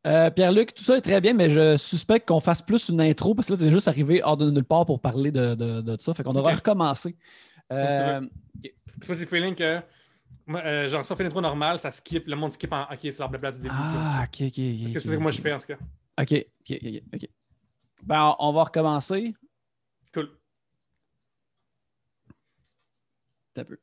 Pierre-Luc, tout ça est très bien, mais je suspecte qu'on fasse plus une intro parce que là, tu es juste arrivé hors de nulle part pour parler de ça. Fait qu'on devrait recommencer. Comme tu veux. OK. J'ai du feeling que, moi, genre, si on fait l'intro normale, ça skip, le monde skip en. Ok, c'est leur blabla du début. Ah, OK. Parce que c'est ça que moi je fais en tout cas. OK. Ben, on va recommencer. Cool. Un peu.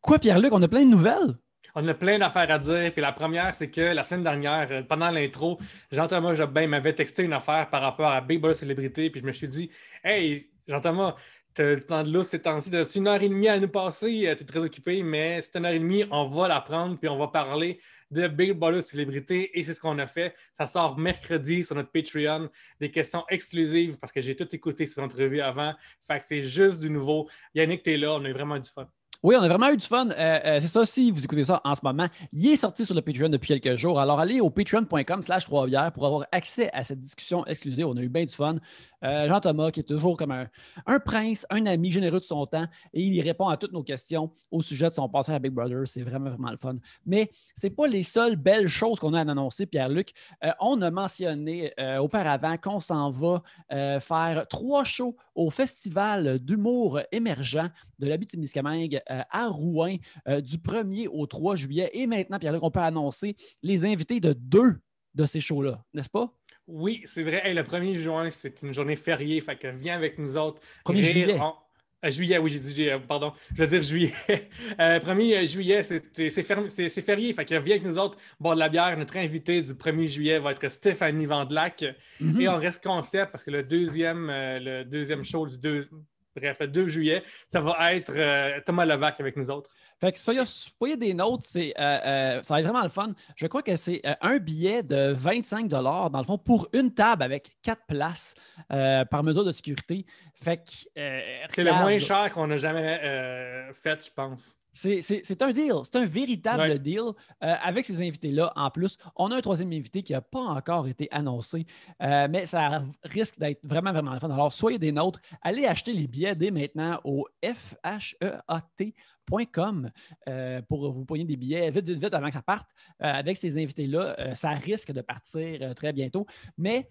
Quoi, Pierre-Luc? On a plein de nouvelles? On a plein d'affaires à dire. Puis la première, c'est que la semaine dernière, pendant l'intro, Jean-Thomas Jobin m'avait texté une affaire par rapport à Big Brother Célébrité. Puis je me suis dit, hey, Jean-Thomas, t'as le temps de lousse ces temps-ci, t'as une heure et demie à nous passer, t'es très occupé, mais c'est une heure et demie, on va la prendre, puis on va parler de Big Brother Célébrité. Et c'est ce qu'on a fait. Ça sort mercredi sur notre Patreon. Des questions exclusives parce que j'ai tout écouté ces entrevues avant. Fait que c'est juste du nouveau. Yannick, t'es là, on a eu vraiment du fun. Oui, on a vraiment eu du fun. C'est ça, si vous écoutez ça en ce moment, il est sorti sur le Patreon depuis quelques jours. Alors, allez au patreon.com/3bières pour avoir accès à cette discussion exclusive. On a eu bien du fun. Jean-Thomas, qui est toujours comme un prince, un ami généreux de son temps, et il répond à toutes nos questions au sujet de son passage à Big Brother. C'est vraiment, vraiment le fun. Mais ce n'est pas les seules belles choses qu'on a à annoncer, Pierre-Luc. On a mentionné auparavant qu'on s'en va faire 3 shows au Festival d'humour émergent de l'Abitibi-Témiscamingue à Rouen du 1er au 3 juillet. Et maintenant, Pierre-Luc, on peut annoncer les invités de 2 de ces shows-là, n'est-ce pas? Oui, c'est vrai. Hey, le 1er juin, c'est une journée fériée. Fait que viens avec nous autres. 1er juillet. Juillet, oui, j'ai dit, pardon, je veux dire juillet. 1er juillet, c'est férié. Fait que viens avec nous autres, boire de la bière. Notre invité du 1er juillet va être Stéphanie Vandelac. Et on reste concept parce que le deuxième show le 2 juillet, ça va être Thomas Levac avec nous autres. Fait que soyez des nôtres, ça va être vraiment le fun. Je crois que c'est un billet de 25 dans le fond, pour une table avec 4 places par mesure de sécurité. Fait que, c'est le moins cher qu'on a jamais fait, je pense. C'est un deal, c'est un véritable deal avec ces invités-là. En plus, on a un 3e invité qui n'a pas encore été annoncé, mais ça risque d'être vraiment, vraiment le fun. Alors, soyez des nôtres. Allez acheter les billets dès maintenant au FHEAT.com pour vous pogner des billets vite avant que ça parte. Avec ces invités-là, ça risque de partir très bientôt. Mais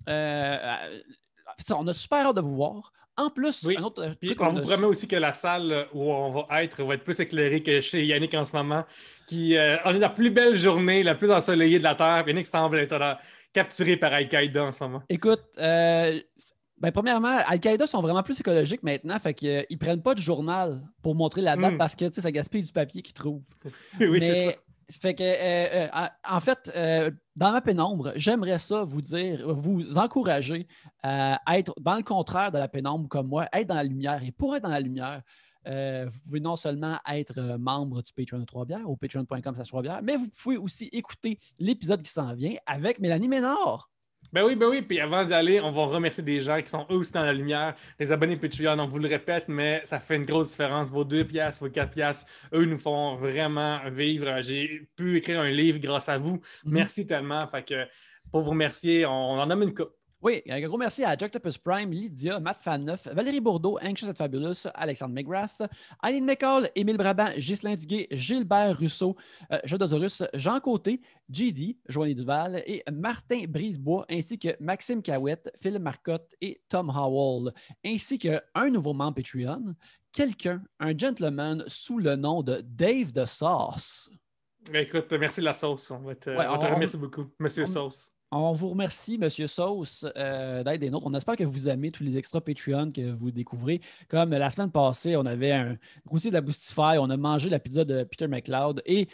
on a super hâte de vous voir. En plus, un autre truc, on vous promet aussi que la salle où on va être plus éclairée que chez Yannick en ce moment. On est la plus belle journée, la plus ensoleillée de la Terre. Yannick semble être capturé par Al-Qaïda en ce moment. Écoute, premièrement, Al-Qaïda sont vraiment plus écologiques maintenant, fait qu'ils ne prennent pas de journal pour montrer la date parce que ça gaspille du papier qu'ils trouvent. Oui, c'est ça. Fait que, en fait, dans ma pénombre, j'aimerais ça vous encourager à être dans le contraire de la pénombre comme moi, être dans la lumière. Et pour être dans la lumière, vous pouvez non seulement être membre du Patreon de 3bières, au patreon.com/3bières, mais vous pouvez aussi écouter l'épisode qui s'en vient avec Mélanie Ménard. Ben oui. Puis avant d'y aller, on va remercier des gens qui sont eux aussi dans la lumière. Les abonnés Patreon, on vous le répète, mais ça fait une grosse différence. Vos 2$, vos 4$, eux nous font vraiment vivre. J'ai pu écrire un livre grâce à vous. Merci tellement. Fait que pour vous remercier, on en nomme une coupe. Oui, un gros merci à Joctopus Prime, Lydia, Matt Fan9, Valérie Bourdeau, Anxious and Fabulous, Alexandre McGrath, Aileen McCall, Émile Brabant, Ghislain Duguay, Gilbert Rousseau, Jodosaurus, Jean Côté, JD, Joanie Duval et Martin Brisebois, ainsi que Maxime Cahouette, Philippe Marcotte et Tom Howell, ainsi qu'un nouveau membre Patreon, un gentleman sous le nom de Dave the Sauce. Écoute, merci de la sauce. On te remercie beaucoup, Monsieur Sauce. On vous remercie, Monsieur Sauce, d'être des nôtres. On espère que vous aimez tous les extras Patreon que vous découvrez. Comme la semaine passée, on avait un routier de la Boostify, on a mangé la pizza de Peter McLeod. Et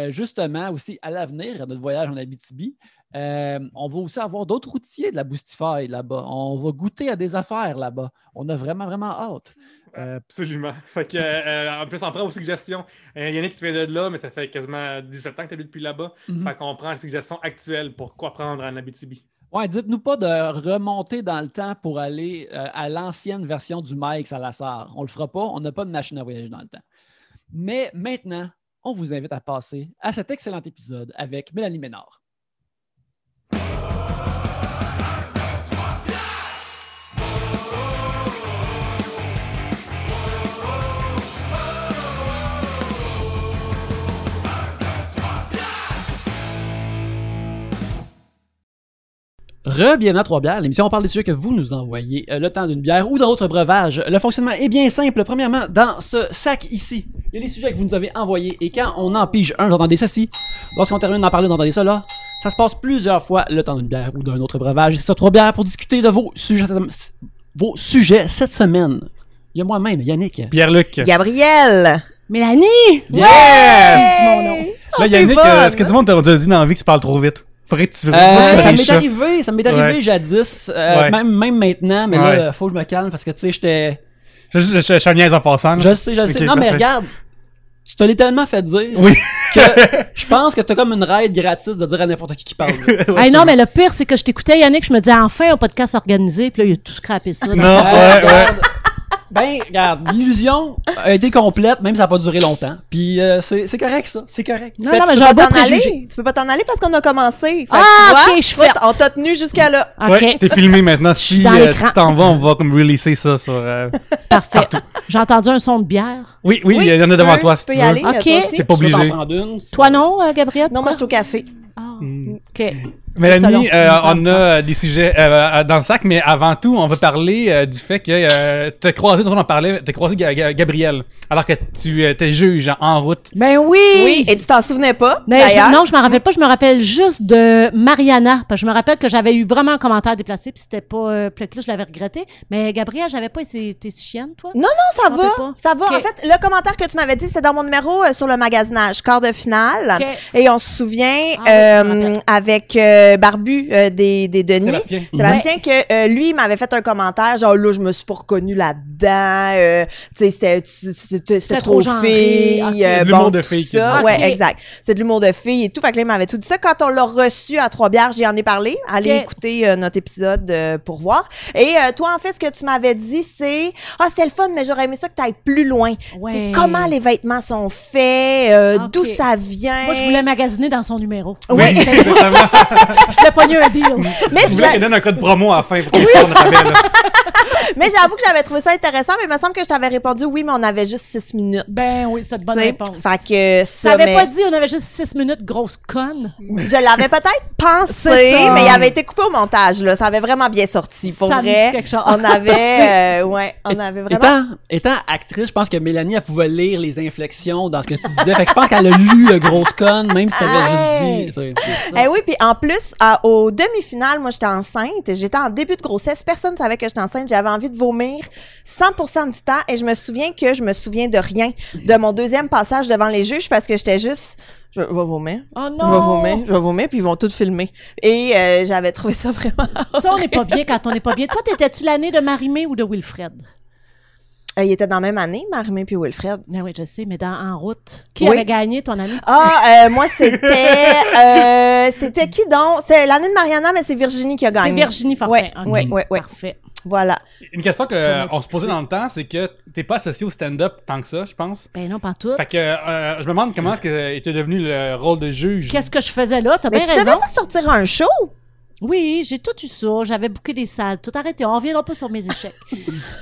justement, aussi à l'avenir, à notre voyage en Abitibi, on va aussi avoir d'autres routiers de la Boostify là-bas. On va goûter à des affaires là-bas. On a vraiment, vraiment hâte. Absolument. Fait que, en plus, on prend vos suggestions. Yannick, tu viens de là, mais ça fait quasiment 17 ans que tu habites depuis là-bas. Fait qu'on prend les suggestions actuelles pour quoi prendre en Abitibi. Ouais, dites-nous pas de remonter dans le temps pour aller à l'ancienne version du Mike Salazar. On le fera pas. On n'a pas de machine à voyager dans le temps. Mais maintenant, on vous invite à passer à cet excellent épisode avec Mélanie Ménard. Bienvenue à Trois-Bières, l'émission où on parle des sujets que vous nous envoyez, le temps d'une bière ou d'autres breuvages. Le fonctionnement est bien simple. Premièrement, dans ce sac ici, il y a les sujets que vous nous avez envoyés et quand on en pige un, vous entendez ceci. Lorsqu'on termine d'en parler, vous entendez ça là. Ça se passe plusieurs fois le temps d'une bière ou d'un autre breuvage. C'est ça, Trois-Bières pour discuter de vos sujets cette semaine. Il y a moi-même, Yannick. Pierre-Luc. Gabrielle. Mélanie! Yes! C'est mon nom. Là, Yannick, est-ce que du monde t'a dit dans la vie que tu parles trop vite? Faudrait que tu ça m'est arrivé jadis, même maintenant, mais là, faut que je me calme parce que tu sais, j'étais... Je suis un niaise en passant. Là. Je sais. Okay, non, mais regarde, tu te l'es tellement fait dire que je pense que t'as comme une ride gratis de dire à n'importe qui parle. Hey, non, mais le pire, c'est que je t'écoutais, Yannick, je me disais enfin un podcast organisé, puis là, il a tout scrappé ça. Non, Ben, regarde, l'illusion a été complète, même si ça n'a pas duré longtemps. Puis c'est correct, ça. C'est correct. Non, mais j'ai un beau préjugé. Tu peux pas t'en aller parce qu'on a commencé. Fait ok, je suis faite. On t'a tenu jusqu'à là. OK. Ouais, t'es filmé maintenant. Si tu t'en vas, on va comme releaser ça sur... Parfait. J'ai entendu un son de bière. Oui, il y en a devant toi, si tu veux. Aller, OK. C'est pas obligé. Toi non, Gabrielle? Non, moi, je suis au café. OK. Mélanie, on a des sujets dans le sac, mais avant tout, on va parler du fait que t'as croisé Gabrielle, alors que tu étais juge en route. Ben oui! Oui, et tu t'en souvenais pas, Non, je m'en rappelle pas. Je me rappelle juste de Mariana. Parce que je me rappelle que j'avais eu vraiment un commentaire déplacé, puis c'était pas... Puis là, je l'avais regretté. Mais Gabrielle, j'avais pas été si chienne, toi? Non, ça va. Ça va. Okay. En fait, le commentaire que tu m'avais dit, c'était dans mon numéro sur le magasinage, quart de finale. Okay. Et on se souvient, avec Barbu des Denis, Sébastien que lui, il m'avait fait un commentaire, genre là, je me suis pas reconnue là-dedans, tu sais, c'était trop fille, c'est de l'humour de fille. Ça. Ouais, exact. C'est de l'humour de fille et tout, fait que là, il m'avait tout dit ça. Quand on l'a reçu à Trois-Bières, j'y en ai parlé. Allez écouter notre épisode pour voir. Et toi, en fait, ce que tu m'avais dit, c'est c'était le fun, mais j'aurais aimé ça que tu ailles plus loin. C'est comment les vêtements sont faits, d'où ça vient. Moi, je voulais magasiner dans son numéro. Oui, exactement. Je voulais pogner un deal. Mais je voulais qu'elle donne un code promo à la fin pour qu'on se parle de rabais. Mais j'avoue que j'avais trouvé ça intéressant, mais il me semble que je t'avais répondu oui, mais on avait juste 6 minutes. Ben oui, c'est de bonne réponse. Fait que ça. T'avais pas dit on avait juste 6 minutes, grosse conne? Je l'avais peut-être pensé, mais il avait été coupé au montage, là. Ça avait vraiment bien sorti. Pour ça vrai. Me dit quelque chose. On avait, on avait vraiment. Étant actrice, je pense que Mélanie, elle pouvait lire les inflexions dans ce que tu disais. Fait que je pense qu'elle a lu le grosse conne, même si t'avais juste dit. Oui, puis en plus, au demi-finale, moi, j'étais enceinte. J'étais en début de grossesse. Personne ne savait que j'étais enceinte. J'avais envie de vomir 100% du temps. Et je me souviens de rien de mon deuxième passage devant les juges parce que j'étais juste... Je vais vomir. Oh non! Je vais vomir, puis ils vont tout filmer. Et j'avais trouvé ça vraiment... Ça, on n'est pas bien quand on n'est pas bien. Toi, t'étais-tu l'année de Marie-Mé ou de Wilfred? Il était dans la même année, Marie-Mé puis Wilfred. Ben oui, je sais, mais En route. Qui avait gagné, ton ami? Moi, c'était qui donc? C'est l'année de Mariana, mais c'est Virginie qui a gagné. C'est Virginie Fortin. Oui. Parfait. Voilà. Une question qu'on se posait dans le temps, c'est que t'es pas associé au stand-up tant que ça, je pense. Ben non, pas tout. Fait que je me demande comment est-ce que était devenu le rôle de juge. Qu'est-ce que je faisais là? T'as bien raison. Mais tu devais pas sortir un show? Oui, j'ai tout eu ça. J'avais booké des salles. Tout arrêté. On reviendra pas sur mes échecs.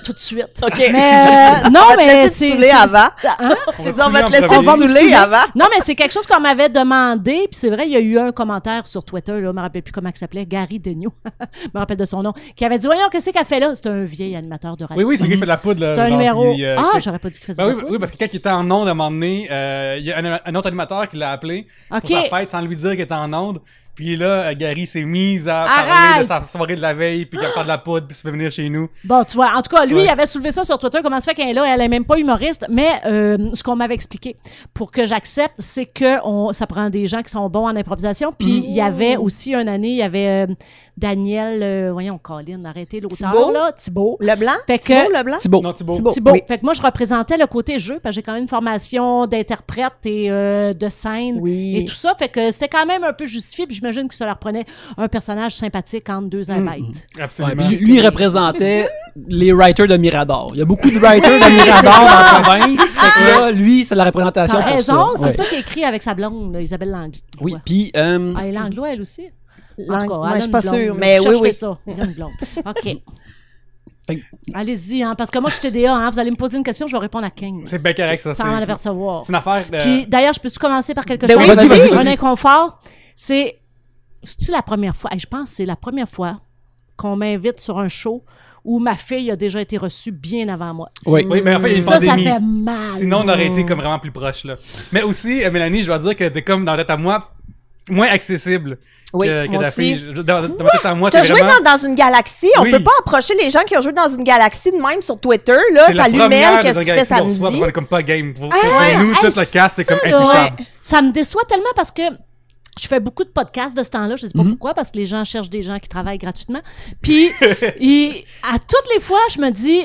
Tout de suite. OK. Mais non, mais c'est... On va te laisser te saouler avant. Hein? J'ai dit, on va te laisser saouler avant. Non, mais c'est quelque chose qu'on m'avait demandé. Puis c'est vrai, il y a eu un commentaire sur Twitter, là, je me rappelle plus comment il s'appelait, Gary Degnaud, je me rappelle de son nom, qui avait dit, voyons, qu'est-ce qu'elle fait là? C'est un vieil animateur de radio. Oui, c'est lui qui fait de la poudre. C'est un numéro. J'aurais pas dit qu'il faisait de la poudre. Oui, parce que quand il était en onde à un moment donné, il y a un autre animateur qui l'a appelé pour sa fête sans lui dire qu'il était en onde. Puis là, Gary s'est mise à parler de sa soirée de la veille, puis qu'elle parle de la poudre, puis se fait venir chez nous. Bon, tu vois, en tout cas, lui, il avait soulevé ça sur Twitter. Comment ça fait qu'elle est là? Elle est même pas humoriste. Mais ce qu'on m'avait expliqué, pour que j'accepte, c'est que ça prend des gens qui sont bons en improvisation. Puis il y avait aussi une année, il y avait Daniel, voyons, Colin, arrêtez l'auteur, là. Thibault. Leblanc? Fait que, Thibault, Leblanc? Non, Thibault. Oui. Fait que moi, je représentais le côté jeu, parce que j'ai quand même une formation d'interprète et de scène et tout ça. Fait que c'était quand même un peu justifié. Puis j'imagine que ça leur prenait un personnage sympathique entre deux abêtes. Absolument. Lui, il représentait les writers de Mirador. Il y a beaucoup de writers de Mirador dans la province. Fait que là, lui, c'est la représentation pour ça. C'est ça qui est écrit avec sa blonde, Isabelle Langlois. Oui, puis... elle est Langlois, elle aussi? En tout cas, moi, je suis pas sûre, mais oui. Ça. Il a une blonde. OK. Allez-y, parce que moi, je suis TDA, vous allez me poser une question, je vais répondre à 15. C'est bien correct, ça. Sans m'en apercevoir. C'est une affaire de... Puis, d'ailleurs, je peux-tu commencer par quelque chose? Vas-y. Un inconfort, c'est... c'est-tu la première fois? Je pense que c'est la première fois qu'on m'invite sur un show où ma fille a déjà été reçue bien avant moi. Oui, mais en fait, il y a une pandémie. Ça fait mal. Sinon, on aurait été comme vraiment plus proche, là. Mais aussi, Mélanie, je dois dire que t'es comme, dans la tête à moi, moins accessible que ta fille. Dans ma tête à moi, t'as t'es joué vraiment... dans une galaxie. On peut pas approcher les gens qui ont joué dans une galaxie de même sur Twitter. Là, salut Mel, qu'est-ce que tu fais samedi? On est comme pas game. Pour nous, tout le cast, c'est comme intouchable. Ça me déçoit tellement parce que je fais beaucoup de podcasts de ce temps-là. Je sais pas pourquoi, parce que les gens cherchent des gens qui travaillent gratuitement. Puis, à toutes les fois, je me dis,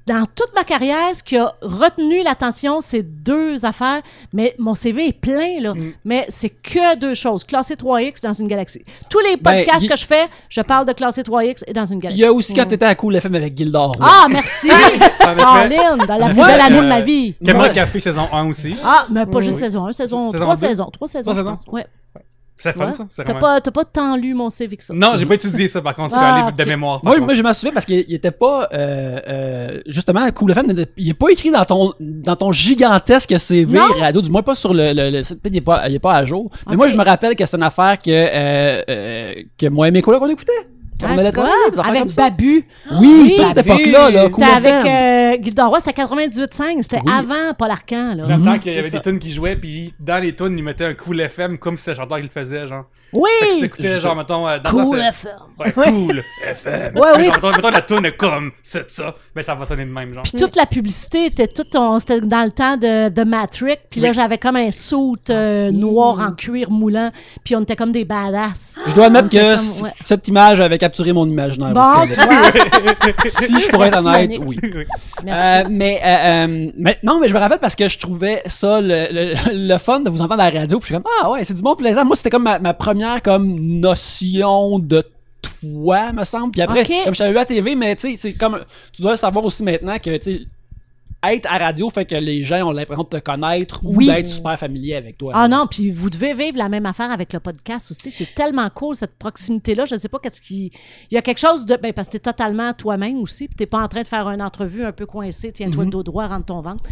dans toute ma carrière, ce qui a retenu l'attention, c'est 2 affaires. Mais mon CV est plein, là. Mais c'est que 2 choses. Classé 3X dans une galaxie. Tous les podcasts que je fais, je parle de classé 3X et dans une galaxie. Il y a aussi quand t'étais à Cool FM avec Gildor. Ah, merci! Caroline, dans la plus belle année de ma vie. Caméra Café saison 1 aussi. Ah, mais pas juste saison 1, saison 3 saisons. 3 saisons. Ouais. C'est fun, ça. T'as pas tant lu mon CV que ça. Non, j'ai pas étudié ça, par contre. C'est un livre de mémoire. Moi, je m'en souviens parce qu'il était pas... justement, Cool FM, il est pas écrit dans ton gigantesque CV radio, du moins pas sur le peut-être il est pas à jour. Mais moi, je me rappelle que c'est une affaire que moi et mes collègues, on écoutait. Avec Babu. Oui, toute cette époque-là. C'était avec Gildor Roy, c'était 98.5. C'était avant Paul Arcand. Dans le temps qu'il y avait des tunes qui jouaient, puis dans les tunes, ils mettaient un Cool FM comme si c'était le chanteur qui le faisait, genre. Oui! Fait que tu t'écoutais, genre, mettons... Cool FM. Ouais, Cool FM. Ouais, oui. Mettons la tune comme ça, ben ça va sonner de même, genre. Puis toute la publicité était c'était dans le temps de Matrix. Puis là, j'avais comme un suit noir en cuir moulant. Puis on était comme des badass. Je dois admettre que cette image avait capturé mon imaginaire aussi. Tu vois? Si je pourrais être honnête, oui. Merci. Mais non, mais je me rappelle parce que je trouvais ça le fun de vous entendre à la radio. Puis je suis comme, ah ouais, c'est du bon plaisant. Moi, c'était comme ma première comme notion de toi, me semble. Puis après, comme je t'avais vu à la TV, mais tu sais, c'est comme, tu dois savoir aussi maintenant que, tu sais, être à radio fait que les gens ont l'impression de te connaître ou d'être super familier avec toi. Ah non, puis vous devez vivre la même affaire avec le podcast aussi. C'est tellement cool, cette proximité-là. Je ne sais pas qu'est-ce qui... Il y a quelque chose de... Ben, parce que t'es totalement toi-même aussi, puis t'es pas en train de faire une entrevue un peu coincée. Tiens-toi le dos droit, rentre ton ventre.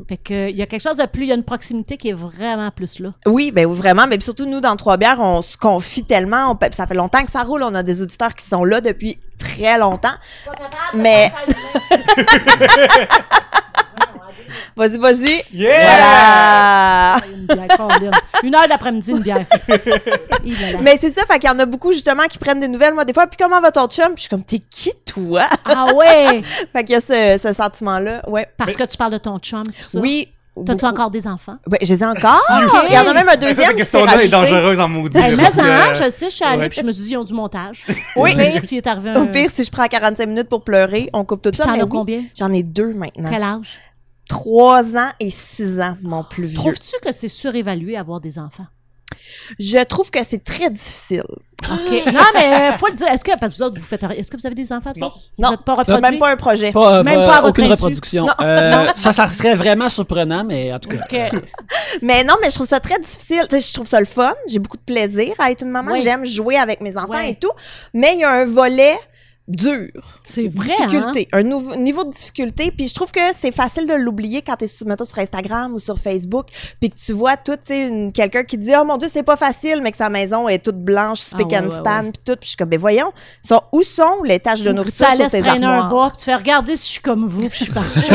Fait que il y a quelque chose de plus... Il y a une proximité qui est vraiment plus là. Oui, ben vraiment. Mais surtout, nous, dans Trois-Bières, on se confie tellement. Ça fait longtemps que ça roule. On a des auditeurs qui sont là depuis très longtemps. Mais... Vas-y. Yeah! Voilà! Une heure d'après-midi, une bière. Mais c'est ça, fait qu'il y en a beaucoup, justement, qui prennent des nouvelles, moi, des fois. Puis comment va ton chum? Puis je suis comme, t'es qui, toi? Ah ouais! Fait qu'il y a ce sentiment-là, ouais. Parce que tu parles de ton chum, tout ça. Oui. T'as-tu encore des enfants? Oui, je les ai encore. Okay. Il y en a même un deuxième. Cette question-là est dangereuse en maudit. Mais je sais, je suis allée puis je me suis dit, ils ont du montage. Oui. Au pire, s'il est arrivé Au pire, si je prends 45 minutes pour pleurer, on coupe tout ça. T'en as combien? J'en ai 2 maintenant. Quel âge? 3 ans et 6 ans, mon plus vieux. Trouves-tu que c'est surévalué avoir des enfants? Je trouve que c'est très difficile. OK. Non, mais faut le dire. Est-ce que, parce que vous autres, est-ce que vous avez des enfants? Non. Vous n'êtes pas reproduits? Même pas un projet. Même pas à votre aucune insu. reproduction. Ça serait vraiment surprenant, mais en tout cas. Okay. Mais non, mais je trouve ça très difficile. T'sais, je trouve ça le fun. J'ai beaucoup de plaisir à être une maman. Oui. J'aime jouer avec mes enfants et tout. Mais il y a un volet dur. C'est vrai, difficulté, un niveau de difficulté. Puis je trouve que c'est facile de l'oublier quand t'es mettons, sur Instagram ou sur Facebook, puis que tu vois tout, tu sais, quelqu'un qui dit « Oh mon Dieu, c'est pas facile », mais que sa maison est toute blanche, spick and span, puis tout. Puis je suis comme « Ben voyons, où sont les tâches de nourriture sur tes armoires? » un bas, puis tu fais « Regardez si je suis comme vous, puis je suis parfaite,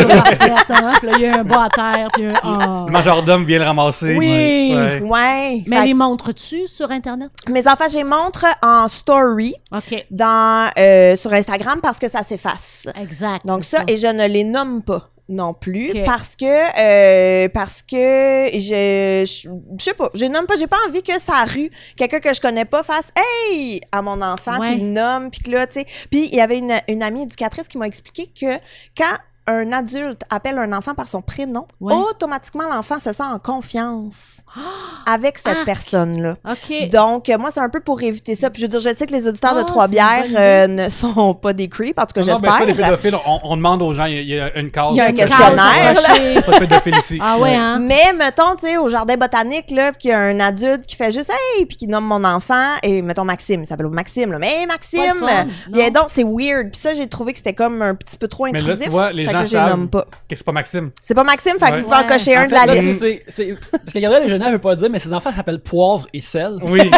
hein? » Puis là, il y a un bas à terre, puis le majordome vient le ramasser. Oui! Ouais. Mais les montres-tu sur Internet? Mes enfants, je les montre en story sur Instagram parce que ça s'efface. Exact. Donc ça, et je ne les nomme pas non plus parce que je sais pas, je nomme pas, j'ai pas envie que sa rue, quelqu'un que je connais pas fasse hey à mon enfant puis il nomme puis que là tu sais, puis il y avait une amie éducatrice qui m'a expliqué que quand un adulte appelle un enfant par son prénom, automatiquement l'enfant se sent en confiance avec cette personne-là. Okay. Donc, moi, c'est un peu pour éviter ça. Puis je veux dire, je sais que les auditeurs de Trois-Bières ne sont pas des creeps, en tout cas, j'espère. Non, les pédophiles, on demande aux gens, il y a une case. Il y a un questionnaire. Pas de pédophile ici. Ah ouais, hein? Mais, mettons, tu sais, au jardin botanique, là, puis qu'il y a un adulte qui fait juste « Hey! » puis qui nomme mon enfant, et mettons Maxime, il s'appelle Maxime, là. Mais Maxime! Bien donc, c'est weird. Puis ça, j'ai trouvé que c'était comme un petit peu trop intrusif. Mais là, tu vois, les gens gens je les nomme savent pas. que c'est pas Maxime. C'est pas Maxime, fait que Ouais. vous pouvez en cocher un de la Là, liste. parce que Gabrielle Genève veut pas le dire, mais ses enfants s'appellent Poivre et Sel. Oui. Puis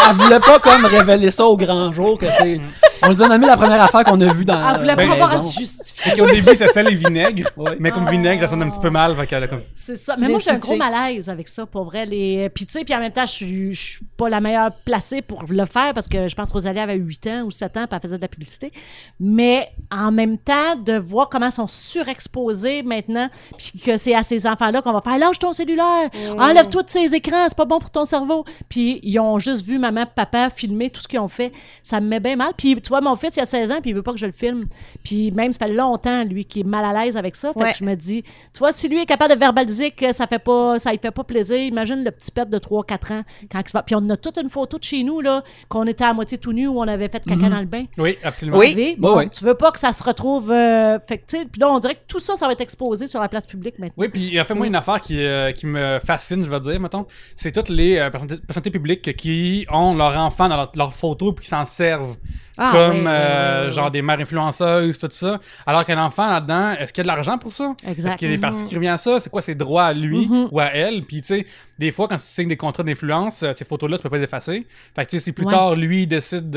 elle voulait pas comme révéler ça au grand jour que c'est. On lui a nommé la première affaire qu'on a vue dans. Elle voulait la pas avoir à maison. se justifier. Fait qu'au début, c'est sel et vinaigre. Ouais. Mais comme vinaigre, ça sonne un petit peu mal. Fait qu'elle a comme. C'est ça. Mais J'ai moi, j'ai un switché. gros malaise avec ça, pour vrai. Puis, tu sais, puis en même temps, je suis pas la meilleure placée pour le faire parce que je pense que Rosalie avait 8 ans ou 7 ans puis elle faisait de la publicité. Mais en même temps, de voir comment ils sont surexposés maintenant puis que c'est à ces enfants-là qu'on va faire « Lâche ton cellulaire! Enlève-toi de ces écrans! C'est pas bon pour ton cerveau! » Puis ils ont juste vu maman, papa filmer tout ce qu'ils ont fait. Ça me met bien mal. Puis tu vois, mon fils, il a 16 ans puis il veut pas que je le filme. Puis même, ça fait longtemps, lui, qui est mal à l'aise avec ça. Fait Ouais. que je me dis, tu vois, si lui est capable de verbaliser que ça lui fait pas plaisir, imagine le petit pet de 3-4 ans quand il se va. Puis on a toute une photo de chez nous, là, qu'on était à moitié tout nu où on avait fait caca dans le bain. Oui, absolument. Oui. Vous savez? Bon, Ouais. tu veux pas que ça se retrouve. Fait que, tu sais, puis là, on dirait que tout ça, ça va être exposé sur la place publique maintenant. Oui, puis fait moi une affaire qui me fascine, je vais dire, mettons, c'est toutes les personnalités publiques qui ont leur enfant dans leur photo puis qui s'en servent. Ah, comme ouais. genre des mères influenceuses, tout ça. Alors qu'un enfant là-dedans, est-ce qu'il y a de l'argent pour ça? Exact. Est-ce qu'il y a des parties qui reviennent à ça? C'est quoi ses droits à lui ou à elle? Puis tu sais, des fois, quand tu signes des contrats d'influence, ces photos-là, tu peux pas les effacer. Fait que tu sais, si plus Ouais. tard, lui décide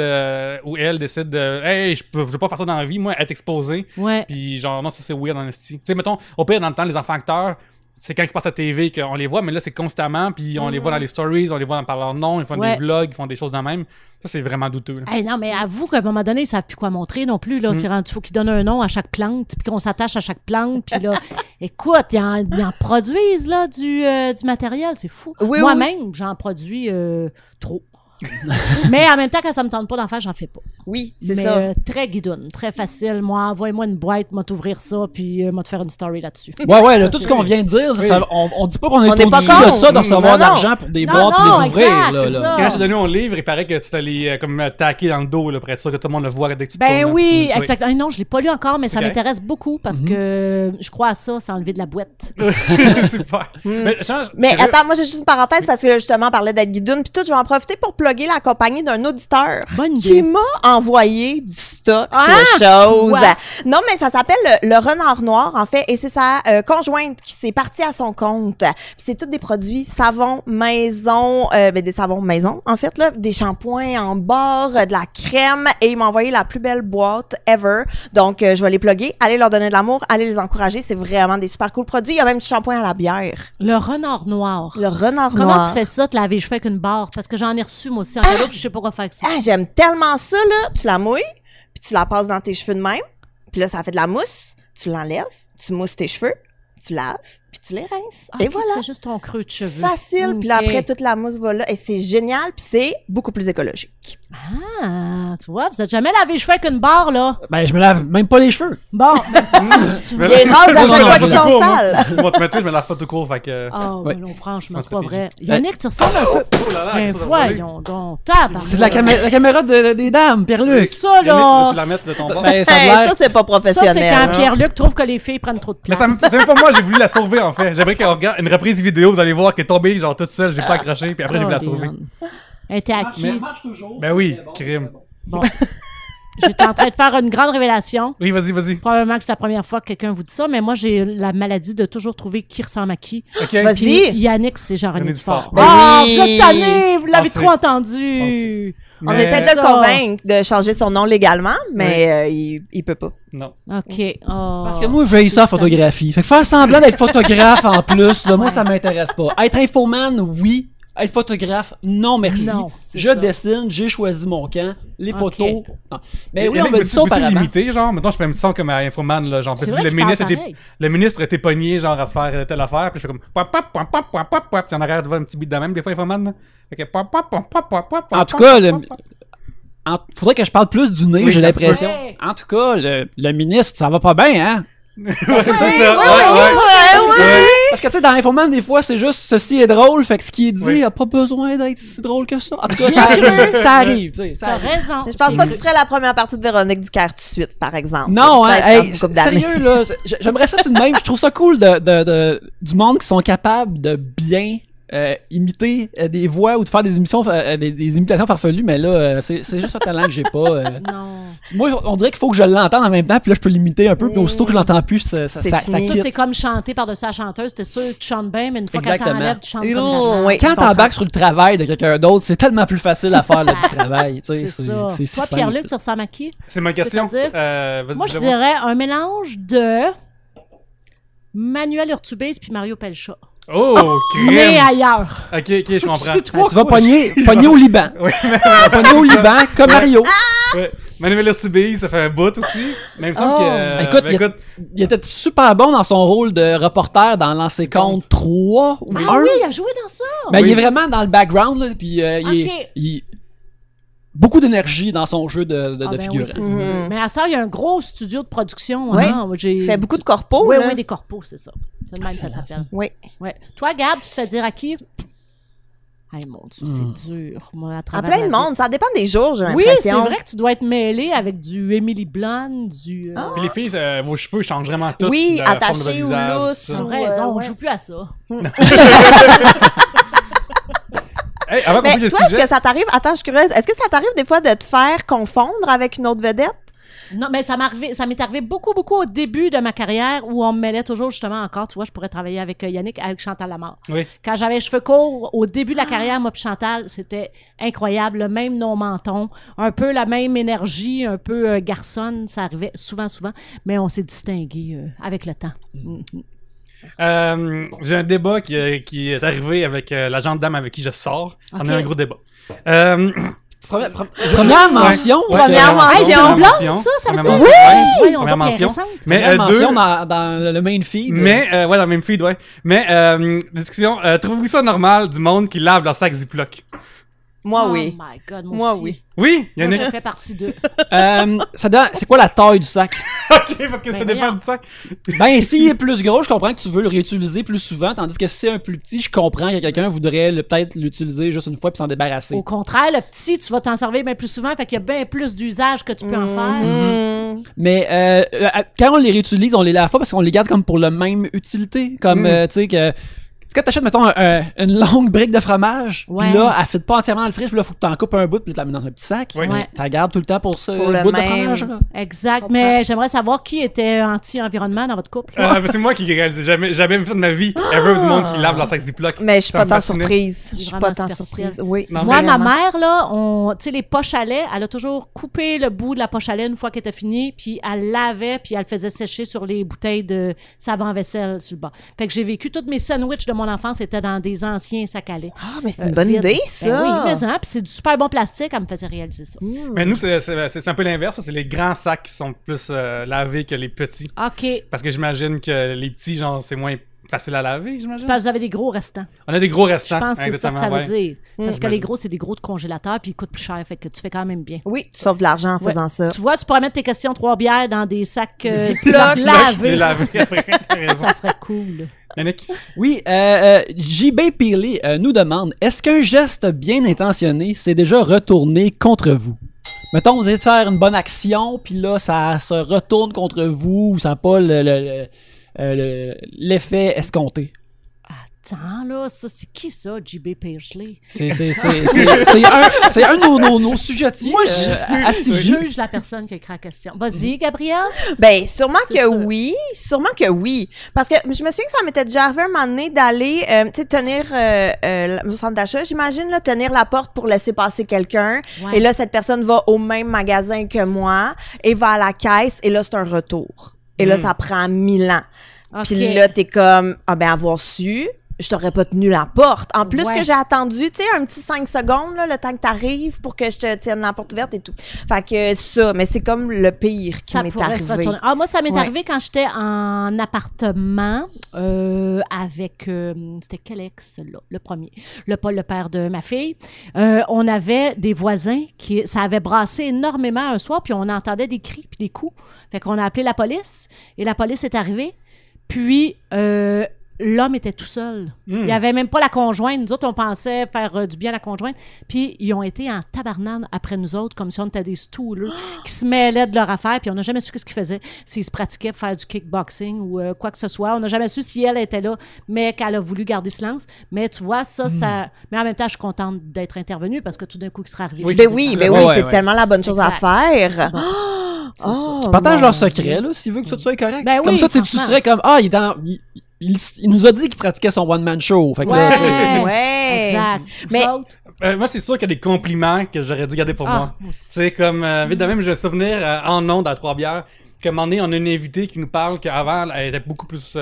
ou elle décide de hey, je veux pas faire ça dans la vie, moi, être exposé. Ouais. Puis genre, non, ça c'est weird en esti. Tu sais, mettons, au pire, dans le temps, les enfants acteurs, c'est quand ils passent à la TV qu'on les voit, mais là, c'est constamment, puis on les voit dans les stories, on les voit par leur nom, ils font Ouais. des vlogs, ils font des choses de même. Ça, c'est vraiment douteux. Là. Hey, non, mais avoue qu'à un moment donné, ils savent plus quoi montrer non plus. Là. C'est rendu, faut qu'ils donnent un nom à chaque plante, puis qu'on s'attache à chaque plante. Puis là, écoute, ils en produisent là, du matériel, c'est fou. Oui, Moi-même, j'en produis trop. Mais en même temps, quand ça me tente pas d'en faire, j'en fais pas. Oui, c'est Mais ça. très guidoune, très facile. Moi, envoie-moi une boîte, moi t'ouvrir ça, puis moi te faire une story là-dessus. Ouais, là, Ça, tout c'est- ce qu'on vient de dire, Oui. ça, on dit pas qu'on est On n'est pas au-dessus de contre. ça, de recevoir Non, de l'argent pour des Non, boîtes et non, les ouvrir. exact, là, c'est là. ça. Quand j'ai donné mon livre, il paraît que tu t'allais comme taquer dans le dos là, pour être sûr que tout le monde le voit dès que tu te Ben tournes, là. oui, exactement. Non, je l'ai pas lu encore, mais ça Ok. m'intéresse beaucoup parce que je crois à ça, c'est enlever de la boîte. Super. Mais, change, Mais curieux. attends, moi j'ai juste une parenthèse parce que justement on parlait d'être guidoune puis tout, je vais en profiter pour plugger la compagnie d'un auditeur Bonne qui idée. m'a envoyé du stock Ah! de choses. Ouais. Non, mais ça s'appelle le Renard Noir en fait et c'est sa conjointe qui s'est partie à son compte. Puis c'est tous des produits savon maison, des savons maison en fait là, des shampoings en barre, de la crème et il m'a envoyé la plus belle boîte ever. Donc je vais les plugger, allez leur donner de l'amour, allez les encourager, c'est vraiment des super cool produits. Il y a même du shampoing à la bière. Le renard noir. Le Renard Comment Noir. tu fais ça, te laver les cheveux avec une barre? Parce que j'en ai reçu, moi aussi, en cadeau, puis je sais pas quoi faire avec ça. Ah, j'aime tellement ça, là. Tu la mouilles, puis tu la passes dans tes cheveux de même. Puis là, ça fait de la mousse. Tu l'enlèves, tu mousses tes cheveux, tu laves, puis tu les rinces. Ah, et ok, voilà. Tu fais juste ton creux de cheveux. Facile. Puis là, Ok. après, toute la mousse va là. Et c'est génial, puis c'est beaucoup plus écologique. Ah, tu vois, vous êtes jamais lavé les cheveux avec une barre, là. Ben, je me lave même pas les cheveux. Bon. Mais Il est rase à moi, chaque je me fois lave qu'ils pas sont tout court, moi. sales. Moi, tu mets, je me lave pas tout court, fait que. Ah, Ouais. ben non, franchement, Ça c'est pas se vrai. fait Yannick, tu ressembles un peu. Oh là là, Ben quelque chose à voler. voyons donc. Tabarnak. C'est de la caméra des dames, Pierre-Luc. Ça, Yannick, là. veux-tu la mettre de ton bord? Ben, ça a Hey, l'air. ça, c'est pas Ça, c'est professionnel. quand Pierre-Luc trouve que les filles prennent trop de Mais place. c'est même pas moi, j'ai voulu la sauver en fait. J'aimerais qu'elle regarde une reprise vidéo, vous allez voir qu'elle est tombée genre toute seule, j'ai pas accroché, puis après j'ai voulu la sauver. Elle était à qui? marche toujours. Ben oui, crime. Bon. J'étais en train de faire une grande révélation. Oui, vas-y. Probablement que c'est la première fois que quelqu'un vous dit ça, mais moi, j'ai la maladie de toujours trouver qui ressemble à qui. Ok. Vas-y. Puis Yannick, c'est Jean-René René Dufort. Dufort. Ah, Ben vous oui. êtes tanné, vous l'avez On trop sait. entendu. On Mais- essaie de le Ça. convaincre de changer son nom légalement, mais il peut pas. Non. OK. Oh. Parce que moi, j'ai ça en photographie. Fait que faire semblant d'être photographe en plus, là, moi, ça m'intéresse pas. Être infoman, oui. Être photographe, non, merci. Non, c'est je ça. dessine, j'ai choisi mon camp. Les Ok. photos. Non. Mais oui, Yannick, on m'a dit ça peux-tu auparavant. limiter, genre, maintenant je fais un petit son comme à Infoman, là, genre, C'est puis vrai le qu'il parle ministre, pareil. le ministre était pogné, genre, à se faire telle affaire, puis je fais comme, pop, pop, pop, pop, pop, pop, pop, puis en arrière, tu vois un petit beat de même, des fois, Infoman, là. Fait que, pop, pop, pop, pop, pop, pop, En tout pop, cas, pop, le- pop, pop. Faudrait que je parle plus du nez, Oui, j'ai un petit l'impression. peu. En tout cas, le ministre, ça va pas bien, hein? Ouais, c'est ça, Ouais, ouais. ouais. Parce que, tu sais, dans Infoman, des fois, c'est juste ceci est drôle, fait que ce qui est dit Oui. a pas besoin d'être si drôle que ça. En tout cas, J'ai ça cru. arrive, ça arrive, tu sais. ça T'as arrive. raison. Je pense pas que tu ferais la première partie de Véronique Dicker tout de suite, par exemple. Non, hein, Peut-être dans hey, une couple d'années. sérieux, là, j'aimerais ça tout de même. Je trouve ça cool du monde qui sont capables de bien imiter des voix ou de faire des émissions, des imitations farfelues, mais là, c'est juste un talent que j'ai pas. Non. Moi, on dirait qu'il faut que je l'entende en même temps, puis là, je peux l'imiter un peu, puis aussitôt que je l'entends plus, ça C'est quitte. fini. Ça, c'est comme chanter par-dessus la chanteuse. T'es sûr que tu chantes bien, mais une fois qu'elle Exactement. s'enlève, tu chantes Oui, comme oui. Quand je t'embarques sur le travail de quelqu'un d'autre, c'est tellement plus facile à faire là, du travail. Tu sais, C'est ça. c'est si Toi, simple. Pierre-Luc, tu ressembles à qui? C'est ma question. C'est-à-dire? Vas-y, Moi, je dis-le-moi. dirais un mélange de Manuel Urtubise puis Mario Pelcha. Oh, Mais crème! ailleurs. Ok, je comprends. Tu vas pogner au Liban. Oui, Pogner au Liban, comme Mario. ouais. Manuel Urtubise, ça fait un bout aussi. Mais il me semble Oh. que. Écoute, il était super bon dans son rôle de reporter dans Lancer Compte 3 ou 1. Ah oui, il a joué dans ça. Mais Oui. il est vraiment dans le background, là, puis Ok. il beaucoup d'énergie dans son jeu de Ah ben oui, figurant. c'est Mhm. ça. Mais à ça, il y a un gros studio de production. Oui. Hein? Il fait beaucoup de corpos, Oui, là. oui, des corpos, c'est ça. C'est le même que ça s'appelle. Oui. Ouais. Toi, Gab, tu te fais dire à qui? Hey, mon Dieu, c'est dur. Moi, à À travers plein la de vie. monde. Ça dépend des jours, j'ai Oui, c'est l'impression. vrai que tu dois être mêlé avec du Emily Blunt, du... Puis les filles, vos cheveux changent vraiment tout. Oui, de la forme de attachés votre ou visage, lousses. tout ça. T'as raison, on ouais. joue plus à ça. Hey, avant qu'on Mais bouge le toi, est-ce sujet. que ça t'arrive... Attends, je suis curieuse. Est-ce que ça t'arrive des fois de te faire confondre avec une autre vedette? Non, mais ça m'est arrivé beaucoup au début de ma carrière où on me mêlait toujours justement encore, tu vois, je pourrais travailler avec Yannick, avec Chantal Lamarre. Oui. Quand j'avais les cheveux courts, au début de la carrière, moi puis Chantal, c'était incroyable, le même nom-menton, un peu la même énergie, un peu garçonne, ça arrivait souvent, mais on s'est distingué avec le temps. Mhm. J'ai un débat qui est arrivé avec la gente dame avec qui je sors. On Ok. a un gros débat. Première mention. Ouais, Première mention. Hey, c'est une Première blonde, mention. ça veut Première dire? mention. Ouais. Oui, on Première va mention. récente. Mais Première mention deux. dans le main feed. Mais, ouais, dans le même feed, ouais. Mais, discussion, trouvez-vous ça normal du monde qui lave leur sac Ziploc? Moi, Oh oui. my God, Moi, aussi. oui. Oui, Moi, Yannick. je fais partie d'eux. C'est quoi la taille du sac? Ok, parce que ça Ben, dépend voyons. du sac. Ben, s'il est plus gros, je comprends que tu veux le réutiliser plus souvent, tandis que si c'est un plus petit, je comprends que quelqu'un voudrait peut-être l'utiliser juste une fois puis s'en débarrasser. Au contraire, le petit, tu vas t'en servir bien plus souvent, fait qu'il y a bien plus d'usage que tu peux en faire. Mmh. Mais quand on les réutilise, on les lave pas parce qu'on les garde comme pour la même utilité. Comme, tu sais, que quand t'achètes, mettons, une longue brique de fromage, Ouais. puis là, elle fit pas entièrement dans le friche, puis là, faut que t'en coupes un bout, puis tu la mets dans un petit sac. Oui. Ouais. T'en gardes tout le temps pour ce Pour le bout de même. fromage, là. Exact. comprends. Mais j'aimerais savoir qui était anti-environnement dans votre couple. C'est moi qui réalise. Jamais vu ça de ma vie. Ever du monde qui lave leur sac Ziploc. Mais je suis Ça pas me tant fascinait. surprise. Je C'est suis vraiment pas tant superficiel. surprise. Oui. Non, Moi, ma vraiment. mère, là, tu sais, les poches à lait, elle a toujours coupé le bout de la poche à lait une fois qu'elle était finie, puis elle lavait, puis elle le faisait sécher sur les bouteilles de savon-vaisselle sur le bas. Fait que j'ai vécu tous mes sandwichs de mon enfance étaient dans des anciens sacs à lait. Ah, mais c'est une bonne vides. idée, ça. Ben oui, mais hein, puis c'est du super bon plastique, elle me faisait réaliser ça. Mais nous, c'est un peu l'inverse. Ça. C'est les grands sacs qui sont plus lavés que les petits. OK. Parce que j'imagine que les petits, genre, c'est moins facile à laver, j'imagine. Parce que vous avez des gros restants. On a des gros Je restants. pense que c'est ça que ça exactement, veut ouais. dire. Parce que les gros, c'est des gros de congélateur, puis ils coûtent plus cher, fait que tu fais quand même bien. Oui, tu sauves de l'argent en Ouais. faisant ça. Tu vois, tu pourrais mettre tes questions 3 bières dans des sacs Ziploc. Les lavés. laver après. T'as raison. Ça serait cool. Yannick? Oui, JB Peely nous demande, est-ce qu'un geste bien intentionné s'est déjà retourné contre vous? Mettons, vous allez faire une bonne action, puis là, ça se retourne contre vous, ou ça n'a pas l'effet escompté. Attends, là, ça, c'est qui ça, J.B. Paisley? C'est un de nos sujetiers assidus. Juge la personne qui a écrit la question. Vas-y, Gabrielle. Ben, sûrement C'est que sûr. oui. Sûrement que oui. Parce que je me souviens que ça m'était déjà arrivé un moment donné d'aller, tu sais, tenir le centre d'achat, j'imagine, là, tenir la porte pour laisser passer quelqu'un. Ouais. Et là, cette personne va au même magasin que moi et va à la caisse. Et là, c'est un retour. Et là, ça prend 1000 ans. OK. Puis là, t'es comme, ah ben, avoir su, je t'aurais pas tenu la porte. En plus Ouais. que j'ai attendu, tu sais, un petit 5 secondes, là, le temps que t'arrives pour que je te tienne la porte ouverte et tout. Fait que ça, mais c'est comme le pire qui Ça m'est pourrait se arrivé. retourner. Ah, moi, ça m'est Ouais. arrivé quand j'étais en appartement avec... c'était quel ex, là? Le premier. Le père de ma fille. On avait des voisins qui... Ça avait brassé énormément un soir, puis on entendait des cris puis des coups. Fait qu'on a appelé la police, et la police est arrivée. Puis... l'homme était tout seul. Il n'y avait même pas la conjointe. Nous autres, on pensait faire du bien à la conjointe. Puis, ils ont été en tabarnane après nous autres, comme si on était des stoolers qui se mêlaient de leur affaire. Puis, on n'a jamais su ce qu'ils faisaient. S'ils se pratiquaient pour faire du kickboxing ou quoi que ce soit. On n'a jamais su si elle était là, mais qu'elle a voulu garder silence. Mais tu vois, ça... Mais en même temps, je suis contente d'être intervenue parce que tout d'un coup, il serait arrivé. Oui, c'est tellement la bonne chose à faire. Tu partages leur secret, là, s'il veut que tout ça soit correct. Ben comme oui, ça, tu serais comme, il nous a dit qu'il pratiquait son one-man show. Fait que Ouais. Exact. Mais- Vous autres? Moi, c'est sûr qu'il y a des compliments que j'aurais dû garder pour moi. Tu sais, comme, vite de même, je me souvenir en ondes à Trois-Bières, qu'à un moment donné, on a une invitée qui nous parle qu'avant, elle était beaucoup plus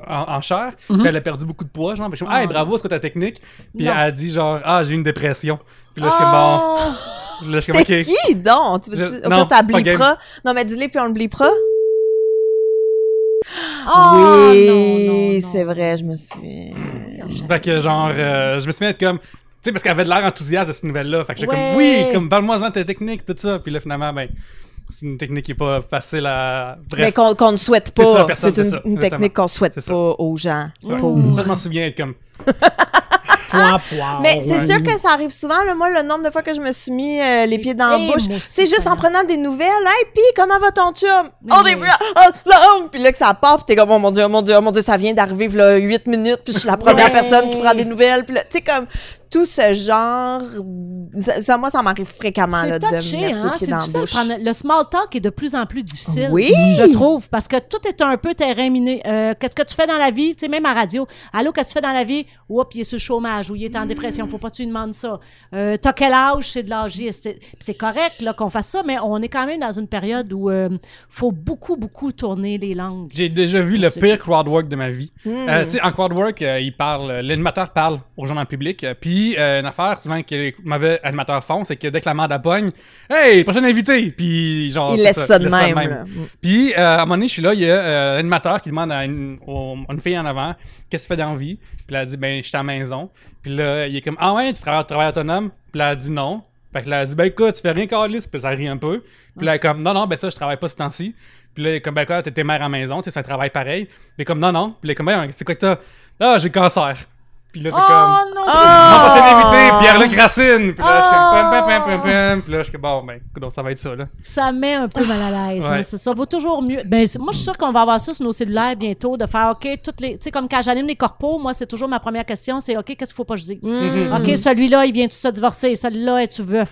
en chair, puis elle a perdu beaucoup de poids, genre. Puis je me dis, bravo, c'est quoi ta technique? Puis elle a dit, genre, j'ai eu une dépression. Puis là, je suis comme, bon. Là, je suis comme, T'es qui, donc? Tu veux non, t'as pas game. blipera? Non, mais dis-le, puis on le blipera. Oh, Oui, non. c'est vrai, je me suis... Fait que, genre, je me suis mis à être comme. Tu sais, parce qu'elle avait de l'air enthousiaste de cette nouvelle-là. Fait que j'étais Ouais. comme, oui, comme, parle-moi-en ta technique, tout ça. Puis là, finalement, ben, c'est une technique qui est pas facile à. Mais Bref. qu'on ne souhaite C'est ça, pas. personne, C'est c'est ça, une exactement. technique qu'on souhaite C'est ça. pas aux gens. Ouais. Pauvres. Ça, je m'en souviens être comme. Mais c'est ouais. sûr que ça arrive souvent. Là, moi, le nombre de fois que je me suis mis les pieds dans la Et bouche, moi aussi, c'est juste ça en prenant des nouvelles. Hey, pis comment va ton chum? On est bien. Oh, puis là que ça part, pis t'es comme, oh mon Dieu, ça vient d'arriver là 8 minutes, puis je suis la première personne qui prend des nouvelles. Puis là, tu sais, comme tout ce genre, moi, ça m'arrive fréquemment là, C'est de me touché, mettre les hein? pieds C'est dans la difficile. bouche. Le small talk est de plus en plus difficile. Oui! Je trouve, parce que tout est un peu terrain miné. Qu'est-ce que tu fais dans la vie? Tu sais, même à radio. Allô, qu'est-ce que tu fais dans la vie? Oups, il est sur le chômage ou il est en dépression. Faut pas que tu lui demandes ça. T'as quel âge? C'est de l'âgisme. C'est correct là, qu'on fasse ça, mais on est quand même dans une période où faut beaucoup, beaucoup tourner les langues. J'ai déjà vu le pire crowdwork de ma vie. Tu sais, en crowdwork, l'animateur parle aux gens dans le public. Puis, une affaire souvent que les mauvais animateurs font, c'est que dès que la merde pogne, hey, prochain invité! Puis, genre. Il laisse ça de même. Là. Puis, à un moment donné, je suis là, il y a l'animateur qui demande à une fille en avant, qu'est-ce que tu fais dans la vie? Puis, elle a dit, ben, je suis à la maison. Puis là, il est comme, ah ouais, tu travailles autonome? Puis là, elle a dit non. Fait que là, elle a dit, ben, écoute, tu fais rien câlisse. Puis ça rit un peu. Puis là, elle est comme, non, ben, ça, je travaille pas ce temps-ci. Puis là, il est comme, ben, quoi, t'es mère à la maison, tu sais, c'est un travail pareil. Puis il est comme, non. Puis il est comme, ben, c'est quoi que t'as? Ah, j'ai le cancer. Puis là, t'es comme, non! mon prochain invité, Pierre-Luc Racine. Puis là, je suis comme, pam. Puis là, je suis comme, bon, ben, donc ça va être ça, là. Ça met un peu mal à l'aise. Ouais. Hein, c'est ça. Vaut toujours mieux. Ben, moi, je suis sûre qu'on va avoir ça sur nos cellulaires bientôt, de faire, OK, toutes les. Tu sais, comme quand j'anime les corpos, moi, c'est toujours ma première question, c'est, OK, qu'est-ce qu'il faut pas que je dise? OK, celui-là, il vient-tu se divorcer? Celui-là, tu veux.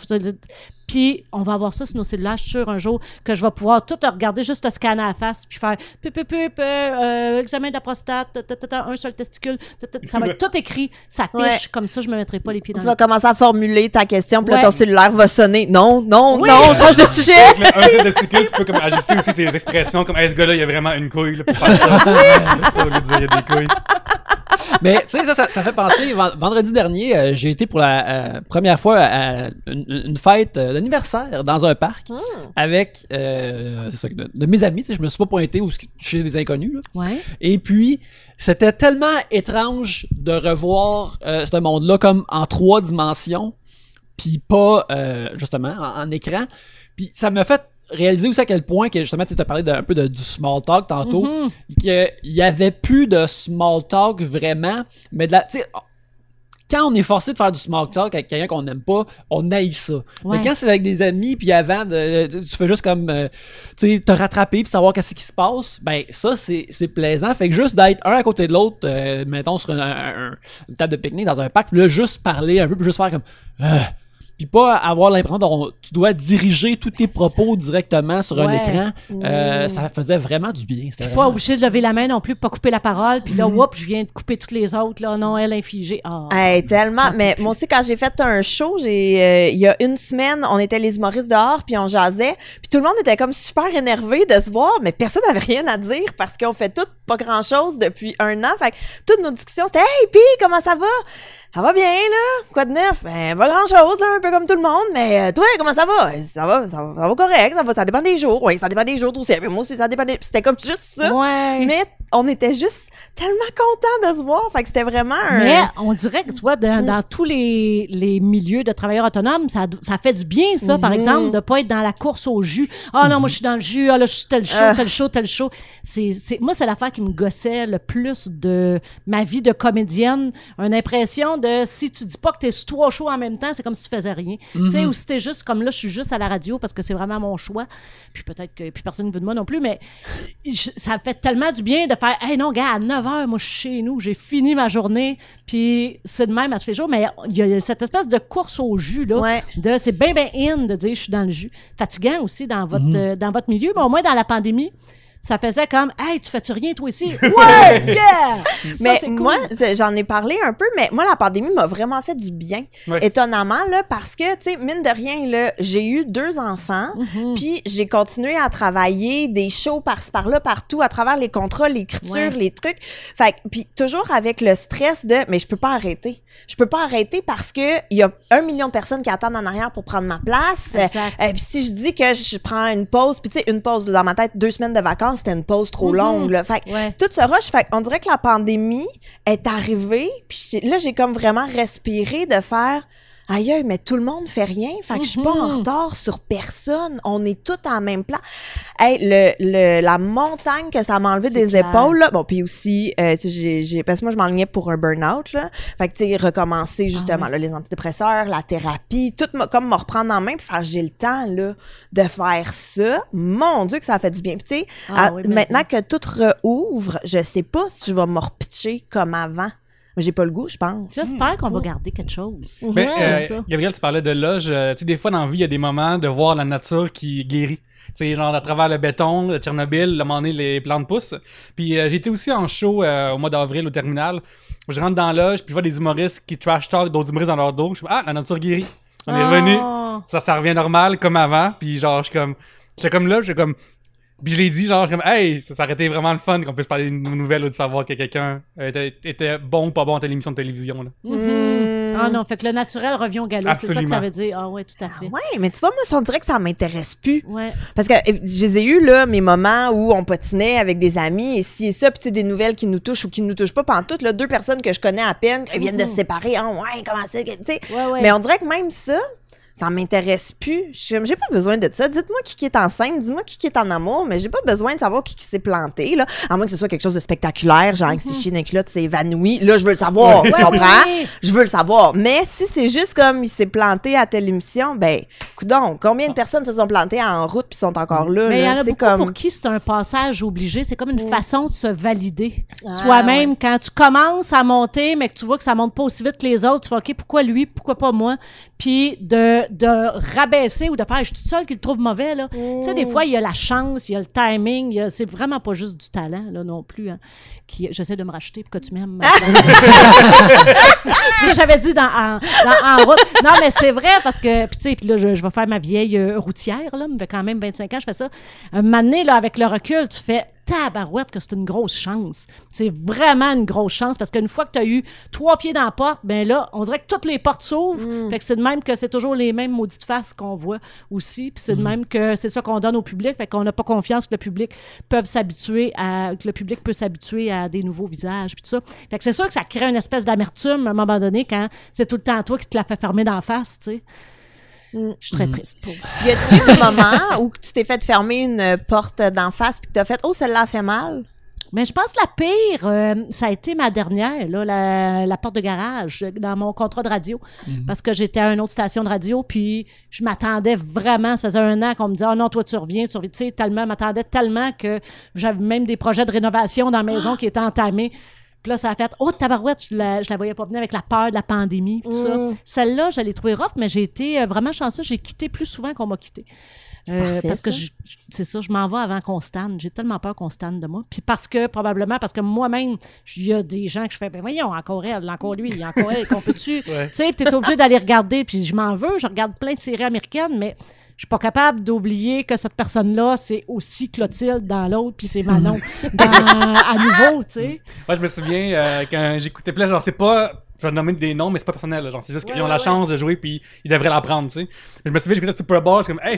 Puis, on va avoir ça sur nos cellulaires. Je suis sûre un jour que je vais pouvoir tout regarder, juste te scanner à la face, puis faire examen de la prostate, un seul testicule. Ça va être tout écrit, ça fiche. Ouais. Comme ça, je me mettrai pas les pieds dans Tu le vas commencer à formuler ta question, puis là, Ouais. ton cellulaire va sonner. Non, Oui. change de sujet! Avec un seul testicule, tu peux comme ajuster aussi tes expressions, comme, hey, ce gars-là, il y a vraiment une couille, là, pour faire ça. Ça, au lieu de dire, il y a des couilles. Mais tu sais, ça fait penser, vendredi dernier, j'ai été pour la première fois à une fête d'anniversaire dans un parc avec c'est ça, de mes amis. Tu sais, je me suis pas pointé chez des inconnus. Là. Ouais. Et puis, c'était tellement étrange de revoir ce monde-là comme en 3 dimensions, puis pas justement en écran. Puis ça m'a fait réaliser aussi à quel point que justement tu as parlé un peu du small talk tantôt, qu'il y avait plus de small talk vraiment, mais tu sais, quand on est forcé de faire du small talk avec quelqu'un qu'on n'aime pas, on haït ça. Ouais. Mais quand c'est avec des amis, puis avant, tu fais juste comme, tu sais, te rattraper puis savoir qu'est-ce qui se passe, ben ça, c'est plaisant. Fait que juste d'être un à côté de l'autre, mettons sur une table de pique-nique dans un parc, puis là, juste parler un peu, puis juste faire comme... Puis pas avoir l'impression que tu dois diriger tous tes propos directement sur un Ouais. écran. Ça faisait vraiment du bien. C'était Pas vraiment... obligé de lever la main non plus, pas couper la parole, puis là, je viens de couper toutes les autres, là, non, elle infligée. Ah. Hey, tellement. Mais moi aussi, quand j'ai fait un show, il y a une semaine, on était les humoristes dehors, puis on jasait, puis tout le monde était comme super énervé de se voir, mais personne n'avait rien à dire parce qu'on fait tout pas grand-chose depuis 1 an. Fait que toutes nos discussions, c'était « Hey, Pi, comment ça va? » Ça va bien, là? Quoi de neuf? Ben, pas grand-chose, là, un peu comme tout le monde, mais toi, comment ça va? Ça va correct, ça dépend des jours. Oui, ça dépend des jours, tout aussi. Mais moi aussi, ça dépend des... C'était comme juste ça. Ouais. Mais on était juste tellement contents de se voir. Fait que c'était vraiment Mais on dirait que, tu vois, dans tous les milieux de travailleurs autonomes, ça fait du bien, ça, par exemple, de pas être dans la course au jus. Ah non, moi, je suis dans le jus. Ah là, je suis tel show. Moi, c'est l'affaire qui me gossait le plus de ma vie de comédienne. Une impression de si tu dis pas que t'es sur 3 shows en même temps, c'est comme si tu faisais rien. Tu sais, ou si t'es juste comme là, je suis juste à la radio parce que c'est vraiment mon choix. Puis peut-être que plus personne ne veut de moi non plus, mais ça fait tellement du bien de faire « Hey non, gars, à 9h, moi, je suis chez nous, j'ai fini ma journée. » Puis c'est de même à tous les jours, mais il y a cette espèce de course au jus, là. Ouais. C'est bien in de dire « Je suis dans le jus. » Fatigant aussi dans votre milieu, mais au moins dans la pandémie, ça faisait comme « Hey, tu fais-tu rien, toi aussi? » Ouais! Yeah! Mais ça, cool. moi, j'en ai parlé un peu, mais moi, la pandémie m'a vraiment fait du bien. Ouais. Étonnamment, là, parce que, tu sais, mine de rien, là, j'ai eu 2 enfants, puis j'ai continué à travailler des shows par-ci, par-là, partout, à travers les contrats, l'écriture, les trucs. Fait que, puis toujours avec le stress de « Mais je peux pas arrêter. Je peux pas arrêter parce que il y a 1 million de personnes qui attendent en arrière pour prendre ma place. Puis si je dis que je prends une pause, puis tu sais, une pause, dans ma tête, 2 semaines de vacances, c'était une pause trop longue, là. Fait que tout ce rush, fait on dirait que la pandémie est arrivée, puis là, j'ai comme vraiment respiré de faire aïe, mais tout le monde fait rien, fait que je suis pas en retard sur personne, on est tous en même plan. Hey, la montagne que ça m'a enlevé des épaules, là, bon, puis aussi, parce que moi, je m'enlignais pour un burn-out, là, fait que, tu sais, recommencer, justement, là, les antidépresseurs, la thérapie, tout comme me reprendre en main, puis faire, j'ai le temps, là, de faire ça, mon Dieu que ça a fait du bien. Puis, tu sais, maintenant que tout rouvre, je sais pas si je vais me repitcher comme avant. J'ai pas le goût, je pense. J'espère qu'on va garder quelque chose. Mais, Gabriel, tu parlais de loge. Tu sais, des fois, dans la vie, il y a des moments de voir la nature qui guérit. Tu sais, genre, à travers le béton, de Tchernobyl, le moment donné, les plantes poussent. Puis, j'étais aussi en show au mois d'avril au terminal. Je rentre dans la loge, puis je vois des humoristes qui trash talk d'autres humoristes dans leur dos. Je me dis, la nature guérit. On est revenu. Ça revient normal, comme avant. Puis, genre, j'étais comme là, puis je l'ai dit, genre, comme, hey, ça aurait été vraiment le fun qu'on puisse parler d'une nouvelle ou de savoir que quelqu'un était bon ou pas bon à telle émission de télévision, là. Ah non, fait que le naturel revient au galop, c'est ça que ça veut dire. Ah ouais, tout à fait. Ouais, mais tu vois, moi, on dirait que ça m'intéresse plus. Ouais. Parce que je les ai eu, là, mes moments où on patinait avec des amis et ci et ça, puis tu sais, des nouvelles qui nous touchent ou qui nous touchent pas. Pantoute, là, 2 personnes que je connais à peine, qui viennent de se séparer. Ah ouais, comment ça, tu sais. Mais on dirait que même ça m'intéresse plus. J'ai pas besoin de ça. Dites-moi qui est enceinte, dis-moi qui est en amour, mais j'ai pas besoin de savoir qui s'est planté, là. À moins que ce soit quelque chose de spectaculaire, genre que si Chine Culotte s'est évanoui. Là, je veux le savoir, tu comprends? Je veux le savoir. Mais si c'est juste comme il s'est planté à telle émission, ben, coudonc, combien de personnes se sont plantées en route puis sont encore là? Mais il y en a beaucoup comme... pour qui c'est un passage obligé. C'est comme une façon de se valider. Soi-même, quand tu commences à monter, mais que tu vois que ça monte pas aussi vite que les autres, tu fais OK, pourquoi lui, pourquoi pas moi? Puis de rabaisser ou de faire « je suis toute seule qui le trouve mauvais », là. Tu sais, des fois, il y a la chance, il y a le timing, c'est vraiment pas juste du talent, là, non plus, hein. J'essaie de me racheter pour que tu m'aimes. Ce que j'avais dit en route. Non, mais c'est vrai, parce que, puis tu sais, puis là, je vais faire ma vieille routière, là, mais quand même 25 ans, je fais ça. Un moment donné, là, avec le recul, tu fais tabarouette que c'est une grosse chance. C'est vraiment une grosse chance parce qu'une fois que tu as eu 3 pieds dans la porte, ben là, on dirait que toutes les portes s'ouvrent. Fait que c'est de même que c'est toujours les mêmes maudites faces qu'on voit aussi. Puis c'est de même que c'est ça qu'on donne au public. Fait qu'on n'a pas confiance que le public peut s'habituer à des nouveaux visages puis tout ça. Fait que c'est sûr que ça crée une espèce d'amertume à un moment donné quand c'est tout le temps toi qui te la fait fermer d'en face, tu sais. Je suis très triste pour vous. Y a-t-il un moment où tu t'es fait fermer une porte d'en face puis que t'as fait « Oh, celle-là a fait mal ». Mais je pense que la pire, ça a été ma dernière, là, la porte de garage dans mon contrat de radio. Parce que j'étais à une autre station de radio, puis je m'attendais vraiment, ça faisait 1 an qu'on me disait « Ah non, toi, tu reviens. » Tu sais, m'attendais tellement que j'avais même des projets de rénovation dans la maison qui étaient entamés. Puis là, ça a fait « Oh, tabarouette, je la voyais pas venir avec la peur de la pandémie. » tout ça. Celle-là, je l'ai trouvée rough, mais j'ai été vraiment chanceuse. J'ai quitté plus souvent qu'on m'a quitté. Parce que c'est ça, je m'en vais avant qu'on se tanne. J'ai tellement peur qu'on se tanne de moi. Puis probablement parce que moi-même, il y a des gens que je fais, ben voyons, encore elle, encore lui, encore elle, qu'on peut-tu. Tu sais, t'es obligé d'aller regarder. Puis je m'en veux, je regarde plein de séries américaines, mais je suis pas capable d'oublier que cette personne-là, c'est aussi Clotilde dans l'autre, puis c'est Manon à nouveau, tu sais. Moi, je me souviens, quand j'écoutais plus, genre, c'est pas... Je vais nommer des noms, mais c'est pas personnel. Genre, c'est juste qu'ils ont la chance de jouer, puis ils devraient l'apprendre, tu sais. Je me souviens, j'écoutais Super Bowl, c'est comme, hey,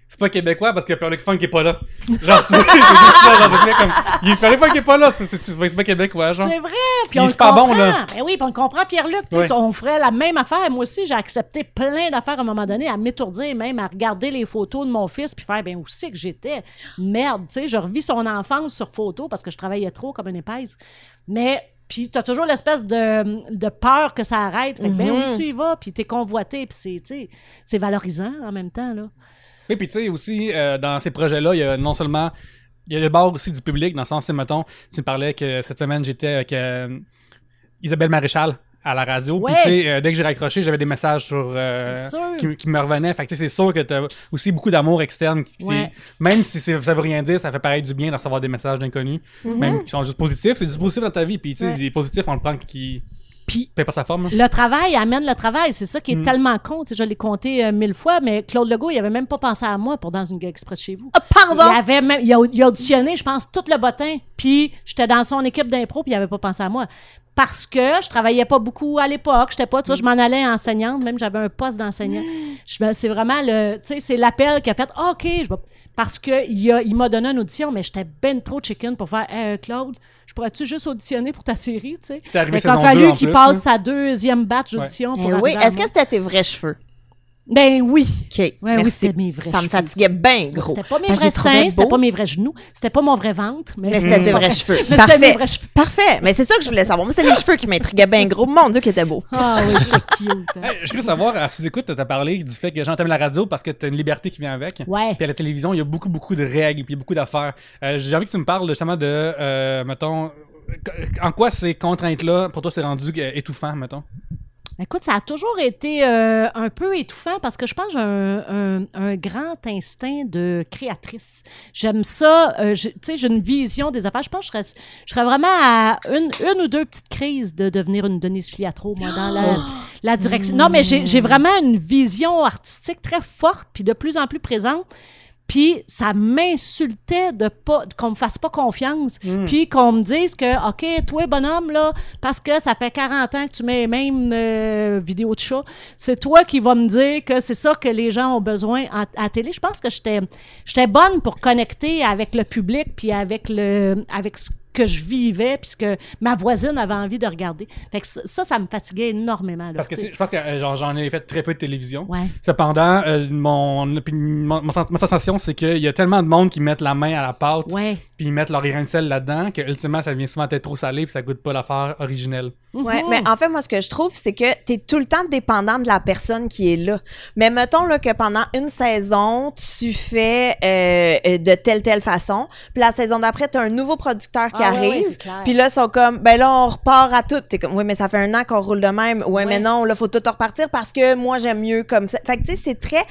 c'est pas québécois parce qu'il y a Pierre-Luc Funk qui est pas là. Genre, tu sais, c'est juste ça, genre, parce que comme, il y a Pierre-Luc Funk qui est pas là, c'est pas québécois, genre. C'est vrai, puis Il on est le super comprend. bon, là. Ben oui, puis on le comprend, Pierre-Luc, tu sais, Ouais. on ferait la même affaire. Moi aussi, j'ai accepté plein d'affaires à un moment donné, à m'étourdir même, à regarder les photos de mon fils, puis faire, ben où c'est que j'étais? Merde, tu sais, je revis son enfance sur photo parce que je travaillais trop comme une épaisse. Mais... Puis t'as toujours l'espèce de peur que ça arrête. Fait que, ben oui, tu y vas, puis t'es convoité, puis c'est, tu sais, c'est valorisant en même temps, là. Oui, puis tu sais, aussi, dans ces projets-là, il y a non seulement... Il y a le bord aussi du public, dans le sens, mettons, tu me parlais que cette semaine, j'étais avec Isabelle Maréchal à la radio. Ouais. Puis tu sais, dès que j'ai raccroché, j'avais des messages sur C'est sûr. qui me revenaient. Fait que tu sais, c'est sûr que t'as aussi beaucoup d'amour externe. Ouais. Même si ça veut rien dire, ça fait pareil du bien de recevoir des messages d'inconnus. Même qui sont juste positifs. C'est du positif dans ta vie. Puis tu sais, Ouais. des positifs, on le prend qui Puis paye pas sa forme. le travail amène le travail. C'est ça qui est tellement con. Tu sais, je l'ai compté 1000 fois, mais Claude Legault, il avait même pas pensé à moi pour Dans une Gag Express chez vous. Ah, pardon! Il a auditionné, je pense, tout le bottin. Puis j'étais dans son équipe d'impro, puis il avait pas pensé à moi. Parce que je travaillais pas beaucoup à l'époque. J'étais pas, tu vois, je m'en allais enseignante, même j'avais un poste d'enseignant. C'est vraiment tu sais, c'est l'appel qui a fait, OK, je vais. Parce que il m'a donné une audition, mais j'étais ben trop chicken pour faire, Claude, je pourrais-tu juste auditionner pour ta série, tu sais? T'es arrivé Il a saison fallu 2 en qu'il plus, passe hein. sa deuxième batch d'audition pour Eh oui, arriver à est-ce que moi. c'était tes vrais cheveux? Ben oui. OK, Ouais, oui, merci. c'était mes vrais Ça me cheveux. fatiguait bien gros. C'était pas mes Parce que vrais j'ai trouvé seins, c'était beau, pas mes vrais genoux, c'était pas mon vrai ventre, mais c'était tes vrais cheveux. Mais c'était mes Parfait. vrais cheveux. Parfait. Mais c'est ça que je voulais savoir. Moi, c'était les cheveux qui m'intriguaient bien gros. Mon Dieu, qui était beau. Ah oui, c'était cute. hein. Hey, je veux savoir, à sous-écoute, t'as parlé du fait que j'entame la radio parce que t'as une liberté qui vient avec. Ouais. Puis à la télévision, il y a beaucoup de règles, puis il y a beaucoup d'affaires. J'ai envie que tu me parles justement de, mettons, en quoi ces contraintes-là, pour toi, c'est rendu étouffant, mettons? Écoute, ça a toujours été un peu étouffant parce que je pense que j'ai un grand instinct de créatrice. J'aime ça. Tu sais, j'ai une vision des affaires. Je pense que je serais vraiment à une ou deux petites crises de devenir une Denise Filiatro, moi, dans la direction. Non, mais j'ai vraiment une vision artistique très forte puis de plus en plus présente. Puis ça m'insultait qu'on me fasse pas confiance, puis qu'on me dise que OK, toi bonhomme là, parce que ça fait 40 ans que tu mets les mêmes vidéos de chat, c'est toi qui vas me dire que c'est ça que les gens ont besoin à télé. Je pense que j'étais bonne pour connecter avec le public puis avec ce que je vivais puis ce que ma voisine avait envie de regarder. Fait que ça me fatiguait énormément là. Parce que t'sais. je pense que j'en ai fait très peu de télévision. Ouais. Cependant, ma sensation, c'est qu'il y a tellement de monde qui mettent la main à la pâte, Ouais. puis ils mettent leur grain de sel là-dedans, que ultimement, ça devient souvent être trop salé, puis ça goûte pas l'affaire originelle. Ouais, mais en fait, moi, ce que je trouve, c'est que t'es tout le temps dépendant de la personne qui est là. Mais mettons là, que pendant une saison, tu fais de telle façon, puis la saison d'après, t'as un nouveau producteur qui Ah, ouais, ouais, arrive, c'est clair. puis là, ils sont comme, ben là, on repart à tout. T'es comme, oui, mais ça fait 1 an qu'on roule de même. Ouais, mais non, là, faut tout repartir parce que moi, j'aime mieux comme ça. Fait que, tu sais, c'est très...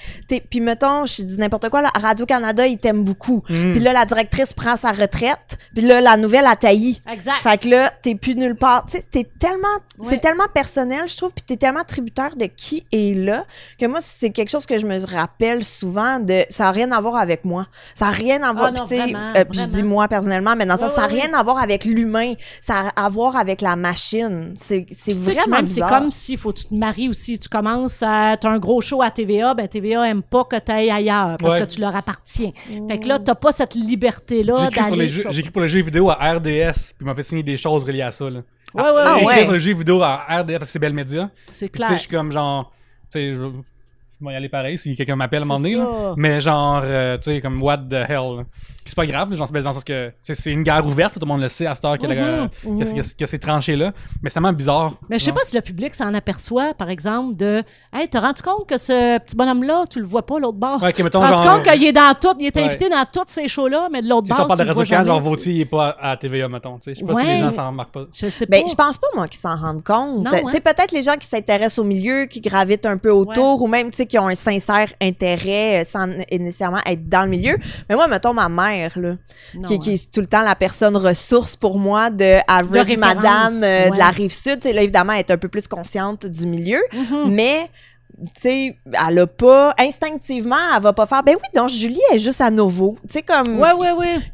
Puis mettons, je dis n'importe quoi, là, Radio-Canada, ils t'aiment beaucoup. Puis là, la directrice prend sa retraite, puis là, la nouvelle a tailli. Exact. Fait que là, t'es plus nulle part. Tu sais, Ouais. c'est tellement personnel, je trouve, puis t'es tellement tributaire de qui est là, que moi, c'est quelque chose que je me rappelle souvent de, ça n'a rien à voir avec moi. Ça n'a rien à voir, non, puis tu sais, vraiment, puis je dis vraiment. moi personnellement, mais dans ça, Ouais, ça n'a ouais, rien à voir avec l'humain, ça a à voir avec la machine. C'est Tu sais que vraiment même, bizarre. c'est comme s'il faut que tu te maries aussi. Tu commences à... T'as un gros show à TVA, ben TVA aime pas que tu ailles ailleurs parce Ouais. que tu leur appartiens. Fait que là, t'as pas cette liberté-là d'aller... J'ai écrit pour les jeux vidéo à RDS, puis il m'a fait signer des choses reliées à ça. Là. Ouais, Ah, J'ai écrit ouais. sur les jeux vidéo à RDS parce que c'est Bell Media. C'est Puis tu sais, clair. je suis comme genre, tu sais, je vais y aller pareil si quelqu'un m'appelle à un moment C'est donné. ça. Là. Mais genre, tu sais, comme what the hell. Là. Puis c'est pas grave, genre, dans le sens que c'est une guerre ouverte, tout le monde le sait à cette heure qu'il y a ces tranchées-là. Mais c'est tellement bizarre. Mais je sais genre. pas si le public s'en aperçoit, par exemple, de « Hey, t'as rendu compte que ce petit bonhomme-là, tu le vois pas l'autre bord? Ouais, ok, mettons, Tu t'es rendu genre- compte qu'il est dans tout, il est Ouais. invité dans tous ces shows-là, mais de l'autre Si on bord, parle tu de le vois Radio-Can, genre jamais, Vautier, il est pas à TVA, mettons. Tu sais, je sais pas si Ouais. les gens s'en remarquent pas. Je sais pas. Ben, je pense pas, moi, qu'ils s'en rendent compte. Non, Tu hein? sais, peut-être les gens qui s'intéressent au milieu, qui gravitent un peu autour, ou même, tu sais, qui ont un sincère intérêt sans nécessairement être dans le milieu. Mais moi, mettons ma mère, là, Non, qui est tout le temps la personne ressource pour moi de average référence, madame de la ouais. Rive-Sud. Tu sais, là, évidemment, elle est un peu plus consciente du milieu, mais tu sais, elle a pas, instinctivement, elle va pas faire, ben oui, donc Julie est juste à nouveau. Tu sais, comme. Ouais.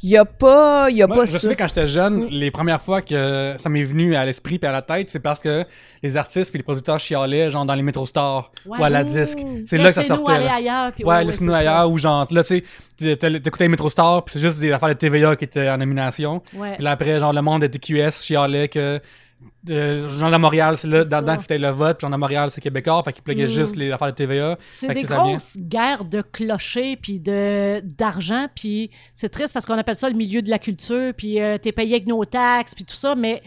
Il y a pas Moi, je me ça. souviens quand j'étais jeune, les premières fois que ça m'est venu à l'esprit et à la tête, c'est parce que les artistes et les producteurs chialaient, genre dans les Metro Stars ou à la disque. C'est là que ça sortait. Laissez-nous aller ailleurs. Puis Laissez-nous ailleurs, ou genre, là, tu sais, t'écoutais les Metro Stars, puis c'est juste des affaires de TVA qui étaient en nomination. Ouais. Puis là, après, genre, le monde de TQS chialait que. Genre de Montréal, c'est là, dedans qu'il le vote, puis genre de Montréal, c'est québécois, fait qu'ils pluguaient juste les affaires de TVA. C'est fait des que ça vient. grosses guerres de clochers puis d'argent, puis c'est triste parce qu'on appelle ça le milieu de la culture, puis t'es payé avec nos taxes, puis tout ça, mais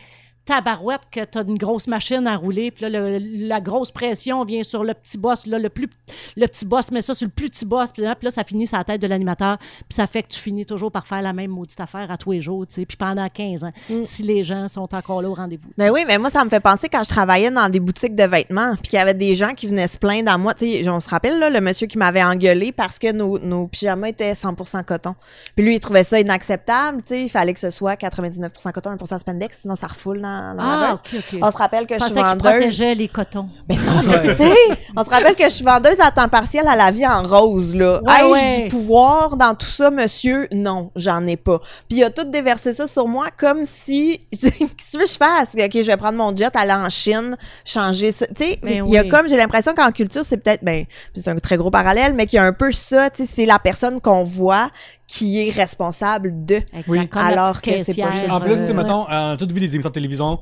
tabarouette que t'as une grosse machine à rouler, puis là, la grosse pression vient sur le petit boss, là, le petit boss met ça sur le plus petit boss, puis là, ça finit sur la tête de l'animateur, puis ça fait que tu finis toujours par faire la même maudite affaire à tous les jours, tu sais, puis pendant 15 ans, si les gens sont encore là au rendez-vous. Ben oui, mais moi, ça me fait penser quand je travaillais dans des boutiques de vêtements, puis qu'il y avait des gens qui venaient se plaindre à moi. Tu sais, on se rappelle, là, le monsieur qui m'avait engueulé parce que nos pyjamas étaient 100% coton. Puis lui, il trouvait ça inacceptable, tu sais, il fallait que ce soit 99% coton, 1% spandex, sinon ça refoule dans la laveuse. OK. On se rappelle que je suis pensais vendeuse. qu'ils protégeaient les cotons. Ben non, mais tu sais, on se rappelle que je suis vendeuse à temps partiel à la vie en rose, là. Ai-je du pouvoir dans tout ça, monsieur? Non, j'en ai pas. Puis il a tout déversé ça sur moi comme si, qu'est-ce que tu veux que je fasse? OK, je vais prendre mon jet, aller en Chine, changer ça. Tu sais, il y a comme, j'ai l'impression qu'en culture, c'est peut-être, ben, c'est un très gros parallèle, mais qu'il y a un peu ça, tu sais, c'est la personne qu'on voit qui est responsable de. Oui. Alors que c'est pas ça. En plus, tu sais, mettons, on a toutes vu les émissions de télévision,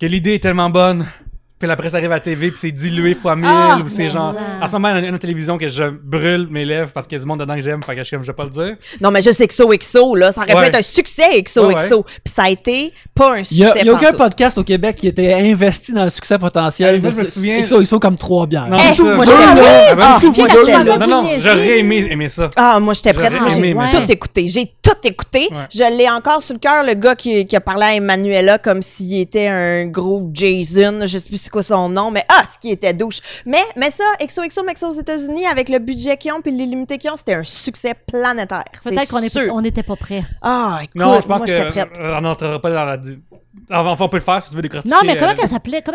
que l'idée est tellement bonne, puis après ça arrive à la TV, puis c'est dilué fois 1000, ou c'est genre... En ce moment, il y a une télévision que je brûle mes lèvres parce qu'il y a du monde dedans que j'aime, fait que je suis comme, je vais pas le dire. Non, mais juste XOXO, là, ça aurait pu être un succès, XOXO. Puis ça a été pas un succès. Il y a aucun podcast au Québec qui était investi dans le succès potentiel. Moi, je me souviens... XOXO comme 3 bières. Non, moi, j'aurais aimé ça. Ah, moi, j'étais prête. J'ai tout écouté. J'ai tout écouté. Ouais. Je l'ai encore sur le cœur, le gars qui a parlé à Emmanuela comme s'il était un gros Jason. Je sais plus c'est quoi son nom, mais ce qui était douche. Mais ça, XOXO, mais aux États-Unis, avec le budget qu'ils ont puis l'illimité qu'ils ont, c'était un succès planétaire. Peut-être qu'on n'était pas prêts. Ah, écoute, non, je pense moi, que j'étais prête. on n'entrera pas dans la... Enfin, on peut le faire si tu veux décortiquer. Non, mais comment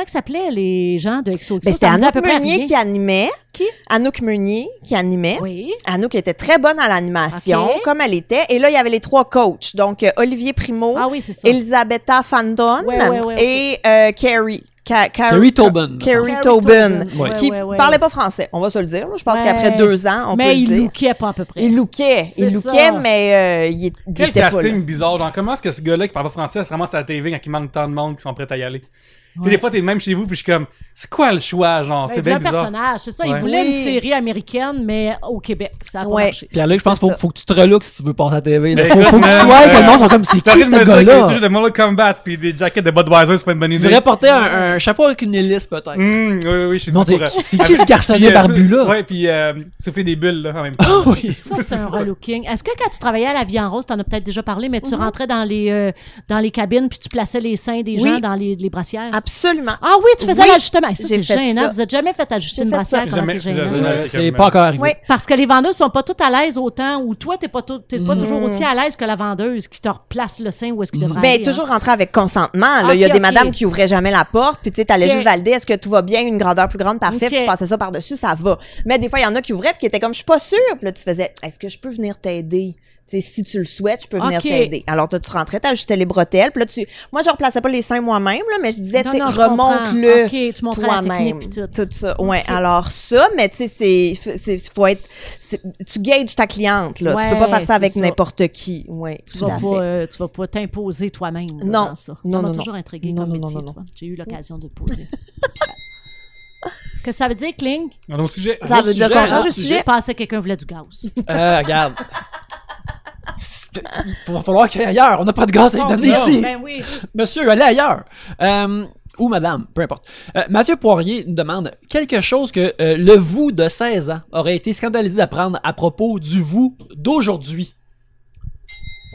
s'appelaient les gens de XOXO? Ben, c'était Anouk Meunier qui animait. Qui? Anouk Meunier qui animait. Oui. Anouk était très bonne à l'animation, comme elle était. Et là, il y avait les 3 coachs. Donc, Olivier Primo, Elisabetta Fandon et Carrie. Carrie Tobin. Carrie Tobin, qui parlait pas français, on va se le dire. Là. Je pense qu'après 2 ans, on peut le dire. Mais il lookait pas à peu près. Il lookait, mais il Quel était pas là. casting bizarre. Genre, comment est-ce que ce gars-là qui parle pas français se ramasse à la TV quand il manque tant de monde qui sont prêts à y aller? Tu sais, des fois, t'es même chez vous, puis je suis comme, c'est quoi le choix, genre? C'est bien bizarre. Personnage, c'est ça. Il voulait une série américaine, mais au Québec. Ça a pas marché. Puis là, je pense qu'il faut que tu te relooks si tu veux passer à la TV. Ben, faut que tu sois, que le monde sont comme, c'est qui ce gars-là? Toujours de Mortal Kombat, puis des jackets de Budweiser, c'est pas une bonne idée. Tu devrais porter un chapeau avec une hélice, peut-être. Oui, je suis non, c'est qui ce garçonnet barbu-là? Ouais, puis souffler des bulles, là, en même temps. Oui. Ça, c'est un relooking. Est-ce que quand tu travaillais à La Vie en Rose, t'en as peut-être déjà parlé, mais tu rentrais dans les cabines, puis tu plaçais les seins des gens dans les brassières? Absolument. Ah oui, tu faisais l'ajustement. Ça, c'est gênant. Ça. Vous n'avez jamais fait ajuster une brassière quand c'est gênant? C'est pas encore arrivé. Oui. Parce que les vendeuses sont pas toutes à l'aise autant, ou toi, t'es pas toujours aussi à l'aise que la vendeuse qui te replace le sein où est-ce qu'il devrait aller. Toujours rentrer avec consentement. Là. Il y a des madames qui ouvraient jamais la porte, puis tu sais, t'allais juste valider, est-ce que tout va bien, une grandeur plus grande, parfait, puis tu passais ça par-dessus, ça va. Mais des fois, il y en a qui ouvraient, puis qui étaient comme, je suis pas sûre. Puis là, tu faisais, est-ce que je peux venir t'aider? T'sais, si tu le souhaites, je peux venir t'aider. Alors, toi, tu rentrais, t'ajustais les bretelles. Puis là, moi, je replaçais pas les seins moi-même, là, mais je disais, remonte-le toi-même. Tout ça. Ouais. Alors, ça, mais tu sais, faut être, tu gages ta cliente, là. Tu peux pas faire ça avec n'importe qui. Ouais. Tu vas pas t'imposer toi-même. Non. Dans ça m'a toujours intrigué comme métier, toi. J'ai eu l'occasion de poser. Qu'est-ce que ça veut dire, Kling? Dans sujet. Ça veut dire qu'on change de sujet. Je pensais que quelqu'un voulait du gaz. Regarde. Il va falloir qu'il aille ailleurs. On n'a pas de gaz à lui donner ici. Ben oui. Monsieur, allez ailleurs. Ou madame, peu importe. Mathieu Poirier nous demande quelque chose que le vous de 16 ans aurait été scandalisé d'apprendre à propos du vous d'aujourd'hui.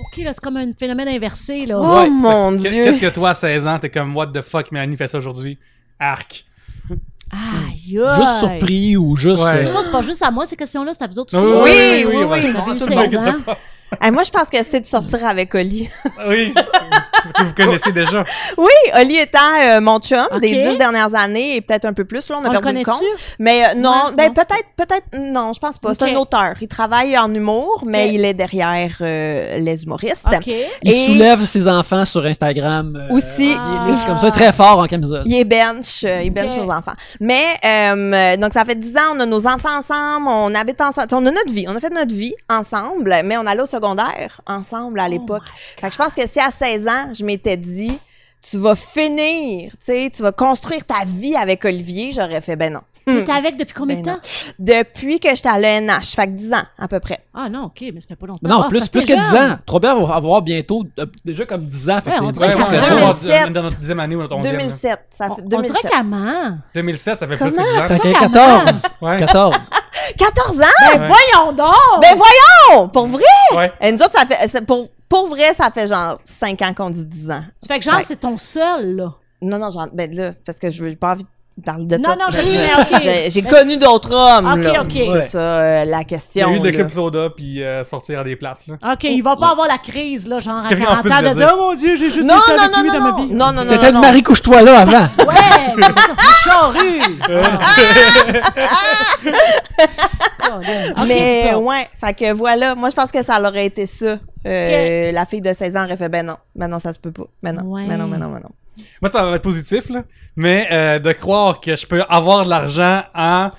OK, là, c'est comme un phénomène inversé, là. Oh mon Dieu! Qu'est-ce que toi, à 16 ans, t'es comme, what the fuck, Mélanie fait ça aujourd'hui? Arc. Aïe, juste surpris ou juste... Ouais. Ça, c'est pas juste à moi, ces questions-là, c'est à vous autres aussi. Oui. Vous avez eu 16 ans. Moi, je pense que c'est de sortir avec Oli. Oui. Vous connaissez déjà. Oui, Oli étant mon chum Ok. des 10 dernières années et peut-être un peu plus, là, on a On le perdu le compte. connaît-tu? Mais non, Ouais, ben non. peut-être, non, je pense pas. Ok. C'est un auteur. Il travaille en humour, mais Ok. il est derrière les humoristes. OK. Il Et- soulève ses enfants sur Instagram. Aussi. Il livre comme ça, très fort en camisole. Il est bench, il bench Ok. nos enfants. Mais, donc ça fait 10 ans, on a nos enfants ensemble, on habite ensemble, on a notre vie, on a fait notre vie ensemble, mais on allait au secondaire ensemble à l'époque. Fait que je pense que si à 16 ans, je m'étais dit, tu vas finir, tu sais, tu vas construire ta vie avec Olivier, j'aurais fait, ben non. T'étais avec depuis combien de Ben temps? Depuis que j'étais à l'ENH, fait que 10 ans à peu près. Ah non, OK, mais ça fait pas longtemps. Mais non, Ah, plus, c'est plus parce que t'es 10 jeune. ans. Trois-Bières va avoir bientôt déjà comme 10 ans. Fait que Ouais, on c'est dirait Ouais, plus on que est ça. 2007. dans notre 10e année ou notre 11e. 2007, ça fait On 2007. dirait qu'amant. 2007, ça fait Comment? plus que 10 ans. Fait que Comment? 14. Ouais. 14. 14 ans? Ben voyons donc! Ben voyons! Pour vrai? Ouais. Et nous autres, ça fait, pour vrai, ça fait genre 5 ans qu'on dit 10 ans. Tu fais que genre, Ouais. c'est ton seul, là. Non, genre, ben là, parce que je veux pas envie de parler de Non, ça. non, je sais, mais OK. J'ai Mais- connu d'autres hommes, OK, là. OK. C'est Ouais. ça, la Il y question. a eu de là. club soda puis sortir à des places. Là. OK, il va pas avoir la crise, là, genre à Quelqu'un 40 en plus ans, de de dire dire. « Oh mon Dieu, j'ai juste Non, été non, avec non, lui non, dans ma non, vie. non, non, non, T'étais non. de Marie, couche-toi là avant. » Ouais, c'est ça. Charrue. OK, Mais ça. ouais, fait que voilà, moi je pense que ça aurait été ça. La fille de 16 ans aurait fait, ben non, ça se peut pas. Ben non, Ouais. ben non, ben non, ben non. Moi, ça va être positif, là. Mais de croire que je peux avoir de l'argent en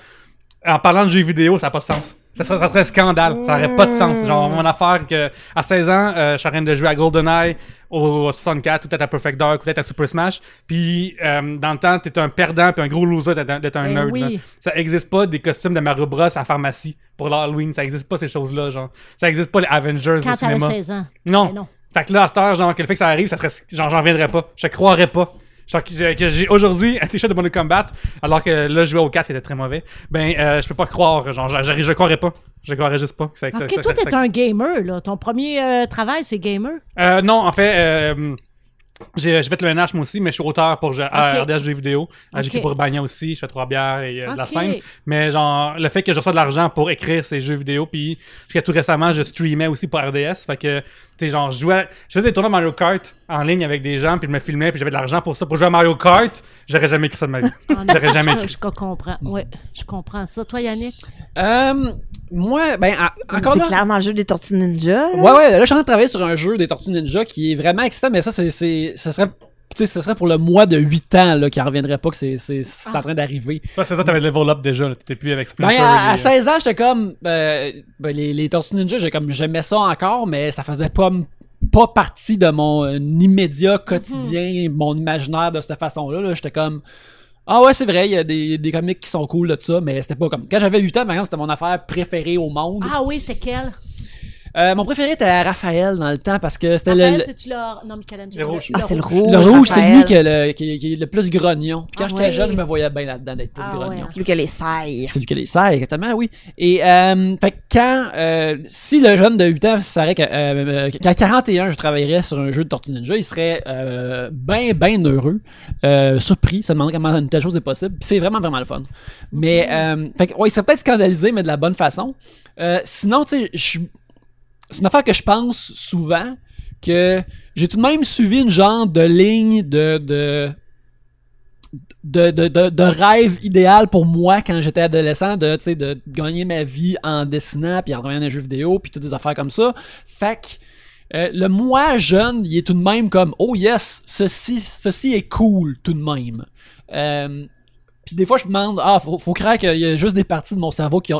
parlant de jeux vidéo, ça n'a pas de sens. Ça serait un scandale. Ça n'aurait pas de sens. Genre, mon affaire que à 16 ans, je suis en train de jouer à GoldenEye, au 64, ou peut-être à Perfect Dark, ou peut-être à Super Smash. Puis, dans le temps, t'es un perdant puis un gros loser d'être un Ben nerd. oui. Là. Ça existe pas des costumes de Mario Bros à la pharmacie pour l'Halloween. Ça existe pas ces choses-là, genre. Ça existe pas les Avengers Quand au cinéma. t'avais 16 ans. Non. Ben non. Fait que là, à cette heure, genre, que le fait que ça arrive, ça serait. Genre, j'en viendrais pas. Je croirais pas. Genre, que j'ai aujourd'hui un t-shirt de Mortal Kombat, alors que là, je jouais au 4 qui était très mauvais. Ben, je peux pas croire. Genre, je croirais pas. Je croirais juste pas. OK, toi, t'es un gamer, là. Ton premier travail, c'est gamer? Non, en fait, j'ai fait le NH moi aussi, mais je suis auteur pour à RDS Jeux vidéo. J'ai écrit pour Bagna aussi, je fais Trois-Bières et de la Ok. scène. Mais genre, le fait que je reçois de l'argent pour écrire ces jeux vidéo, puis jusqu'à tout récemment, je streamais aussi pour RDS. Fait que, tu sais, genre, je faisais des tournois Mario Kart en ligne avec des gens, puis je me filmais, puis j'avais de l'argent pour ça. Pour jouer à Mario Kart, j'aurais jamais écrit ça de ma vie. Ah, non, J'aurais jamais écrit. Je comprends. Oui, je comprends ça. Toi, Yannick? Moi, ben, encore C'est là. clairement le jeu des Tortues Ninja. Là. Ouais, là, je suis en train de travailler sur un jeu des Tortues Ninja qui est vraiment excitant, mais ça, ce serait. Tu sais, ce serait pour le mois de 8 ans là, qui en reviendrait pas que c'est en train d'arriver. Toi, c'est ça, t'avais le level up déjà, là. T'étais plus avec Splinter. Ben, à et, 16 ans, j'étais comme. Les Tortues Ninja, j'aimais ça encore, mais ça faisait pas partie de mon immédiat quotidien, mon imaginaire de cette façon-là. Là. J'étais comme. Ah ouais, c'est vrai, il y a des comics qui sont cool de ça, mais c'était pas comme. Quand j'avais 8 ans, par exemple, c'était mon affaire préférée au monde. Ah oui, c'était quel? Mon préféré était Raphaël dans le temps parce que c'était Raphaël, le. c'est-tu le... Non, Michelangelo. Le rouge. Ah, c'est le rouge. Le rouge, c'est lui Raphaël. qui est le plus grognon. Puis quand Ah j'étais ouais. jeune, je me voyais bien là-dedans d'être plus Ah grognon. ouais. C'est lui qui a les sailles. C'est lui qui a les serres, exactement, oui. Et fait que quand si le jeune de 8 ans savait qu'à 41, je travaillerais sur un jeu de Tortue Ninja, il serait ben heureux, surpris, se demandant comment une telle chose est possible. Puis c'est vraiment, vraiment le fun. Mais fait que, ouais, il serait peut-être scandalisé, mais de la bonne façon. Sinon, tu sais, c'est une affaire que je pense souvent, que j'ai tout de même suivi une genre de ligne de rêve idéal pour moi quand j'étais adolescent, de gagner ma vie en dessinant, puis en travaillant dans les jeux vidéo, puis toutes des affaires comme ça. Fait que le moi jeune, il est tout de même comme « Oh yes, ceci est cool tout de même. » Puis des fois, je me demande, faut croire qu'il y a juste des parties de mon cerveau qui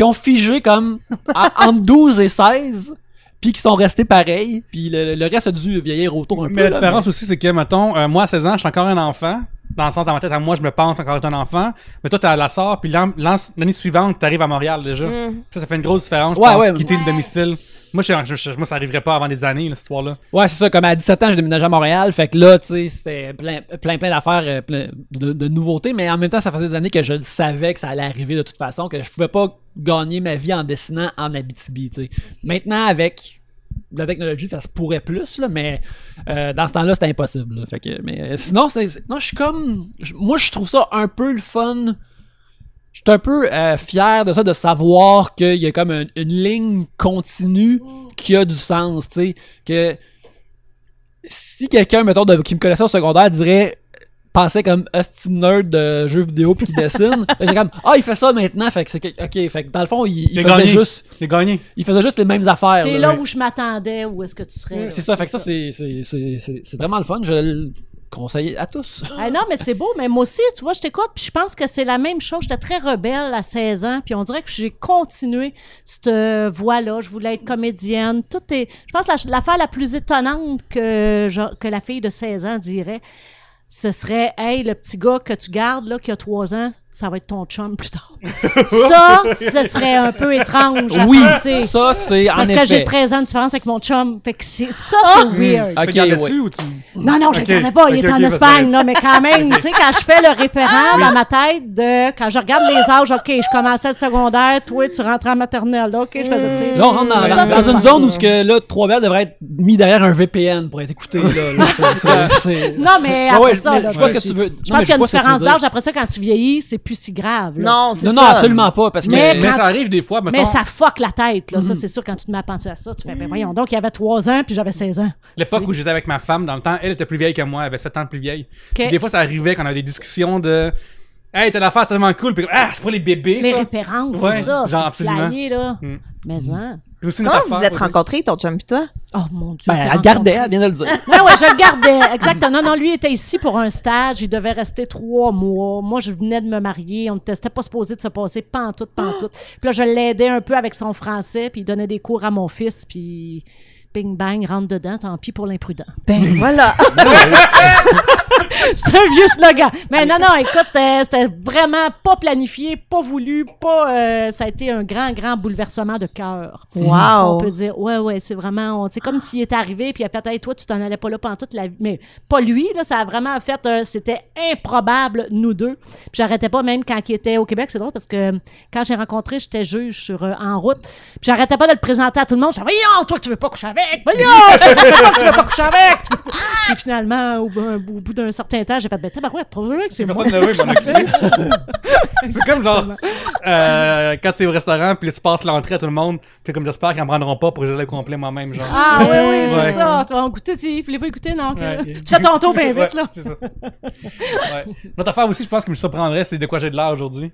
ont figé comme entre 12 et 16, puis qui sont restés pareils, puis le reste a dû vieillir autour un peu. Mais la là, différence aussi, c'est que, mettons, moi, à 16 ans, je suis encore un enfant. Dans le sens, dans ma tête, à moi, je me pense encore être un enfant. Mais toi, t'es à la SOR, puis l'année suivante, t'arrives à Montréal déjà. Ça fait une grosse différence, je pense, quitter le domicile. Moi, moi, ça arriverait pas avant des années, cette histoire-là. Ouais, c'est ça. Comme à 17 ans, j'ai déménagé à Montréal. Fait que là, tu sais, c'était plein d'affaires, plein de nouveautés. Mais en même temps, ça faisait des années que je le savais que ça allait arriver de toute façon, que je pouvais pas gagner ma vie en dessinant en Abitibi, tu sais. Maintenant, avec la technologie, ça se pourrait plus, là, mais dans ce temps-là, c'était impossible. Là. Fait que, mais sinon, non, je suis comme... Moi, je trouve ça un peu le fun... Je suis un peu fier de ça, de savoir qu'il y a comme une ligne continue qui a du sens, tu sais, que si quelqu'un, mettons, qui me connaissait au secondaire pensait comme hostie nerd de jeux vidéo puis qui dessine, c'est comme il fait ça maintenant, fait que c'est OK, fait que dans le fond il faisait juste il faisait juste les mêmes affaires. T'es là où je m'attendais, où est-ce que tu serais. C'est ça, fait que ça c'est vraiment le fun, je le conseille à tous. Non, mais c'est beau, mais moi aussi, tu vois, je t'écoute, puis je pense que c'est la même chose. J'étais très rebelle à 16 ans, puis on dirait que j'ai continué cette voie-là. Je voulais être comédienne. Je pense que l'affaire la plus étonnante que la fille de 16 ans dirait, ce serait, hey, le petit gars que tu gardes, là, qui a 3 ans, ça va être ton chum plus tard. Ça, ce serait un peu étrange à penser. Ça, c'est en effet. Parce que j'ai 13 ans de différence avec mon chum. Fait que c'est weird. OK, gardais-tu ou tu... Non, je ne gardais pas. Il est en Espagne, là, mais quand même, tu sais, quand je fais le référent dans ma tête quand je regarde les âges, OK, je commençais le secondaire, toi, tu rentrais en maternelle, là, OK, je faisais, tu sais. Là, on rentre dans une zone où Trois-Bières devrait être mis derrière un VPN pour être écouté, là. Non, mais après ça, là, je pense que tu veux. Je pense qu'il y a une différence d'âge. Après ça, quand tu vieillis, c'est plus si grave. Là. Non, c'est ça. Non, absolument pas. Parce que... Mais ça arrive des fois, mettons... Mais ça fuck la tête, là. Ça, c'est sûr, quand tu te mets à penser à ça, tu fais, ben voyons donc, il y avait 3 ans, puis j'avais 16 ans. L'époque où j'étais avec ma femme, dans le temps, elle était plus vieille que moi, elle avait 7 ans de plus vieille. Puis des fois, ça arrivait quand on avait des discussions de... Hey, t'as l'affaire, c'est tellement cool. Puis, c'est pour les bébés, les ça. références, ouais, c'est ça. genre, C'est flyé, là. Mais Comment vous êtes rencontrés, ton chum pis toi? Oh mon Dieu. Ben, elle gardait, elle vient de le dire. Ouais, je le gardais, exactement. Non, lui était ici pour un stage, il devait rester 3 mois. Moi, je venais de me marier, on n'était pas supposé de se passer pantoute. Puis là, je l'aidais un peu avec son français, puis il donnait des cours à mon fils, puis bing bang, rentre dedans, tant pis pour l'imprudent. Ben voilà. C'est un vieux slogan. Mais non, écoute, c'était vraiment pas planifié, pas voulu, ça a été un grand bouleversement de cœur. Wow. On peut dire, ouais, c'est vraiment, c'est comme s'il était arrivé, puis peut-être, toi, tu t'en allais pas là pendant toute la vie. Mais pas lui, là, ça a vraiment fait, c'était improbable, nous deux. Puis j'arrêtais pas, même quand il était au Québec, c'est drôle, parce que quand j'ai rencontré, j'étais juge en route, puis j'arrêtais pas de le présenter à tout le monde. Je disais, voyons, toi, tu veux pas coucher avec, voyons, toi, tu veux pas coucher avec. Puis finalement, au bout d'un certain temps, j'ai fait tabarouette, probablement que c'est moi. C'est comme genre quand t'es au restaurant puis tu passes l'entrée à tout le monde, puis comme j'espère qu'ils en prendront pas pour que je le complet moi-même, genre. Ah oui, c'est ça. Tu vas en goûter, voulez-vous écouter, non? Tu fais ton tour bien vite, là. C'est ça. Notre affaire aussi, je pense que me surprendrait, c'est de quoi j'ai de l'air aujourd'hui.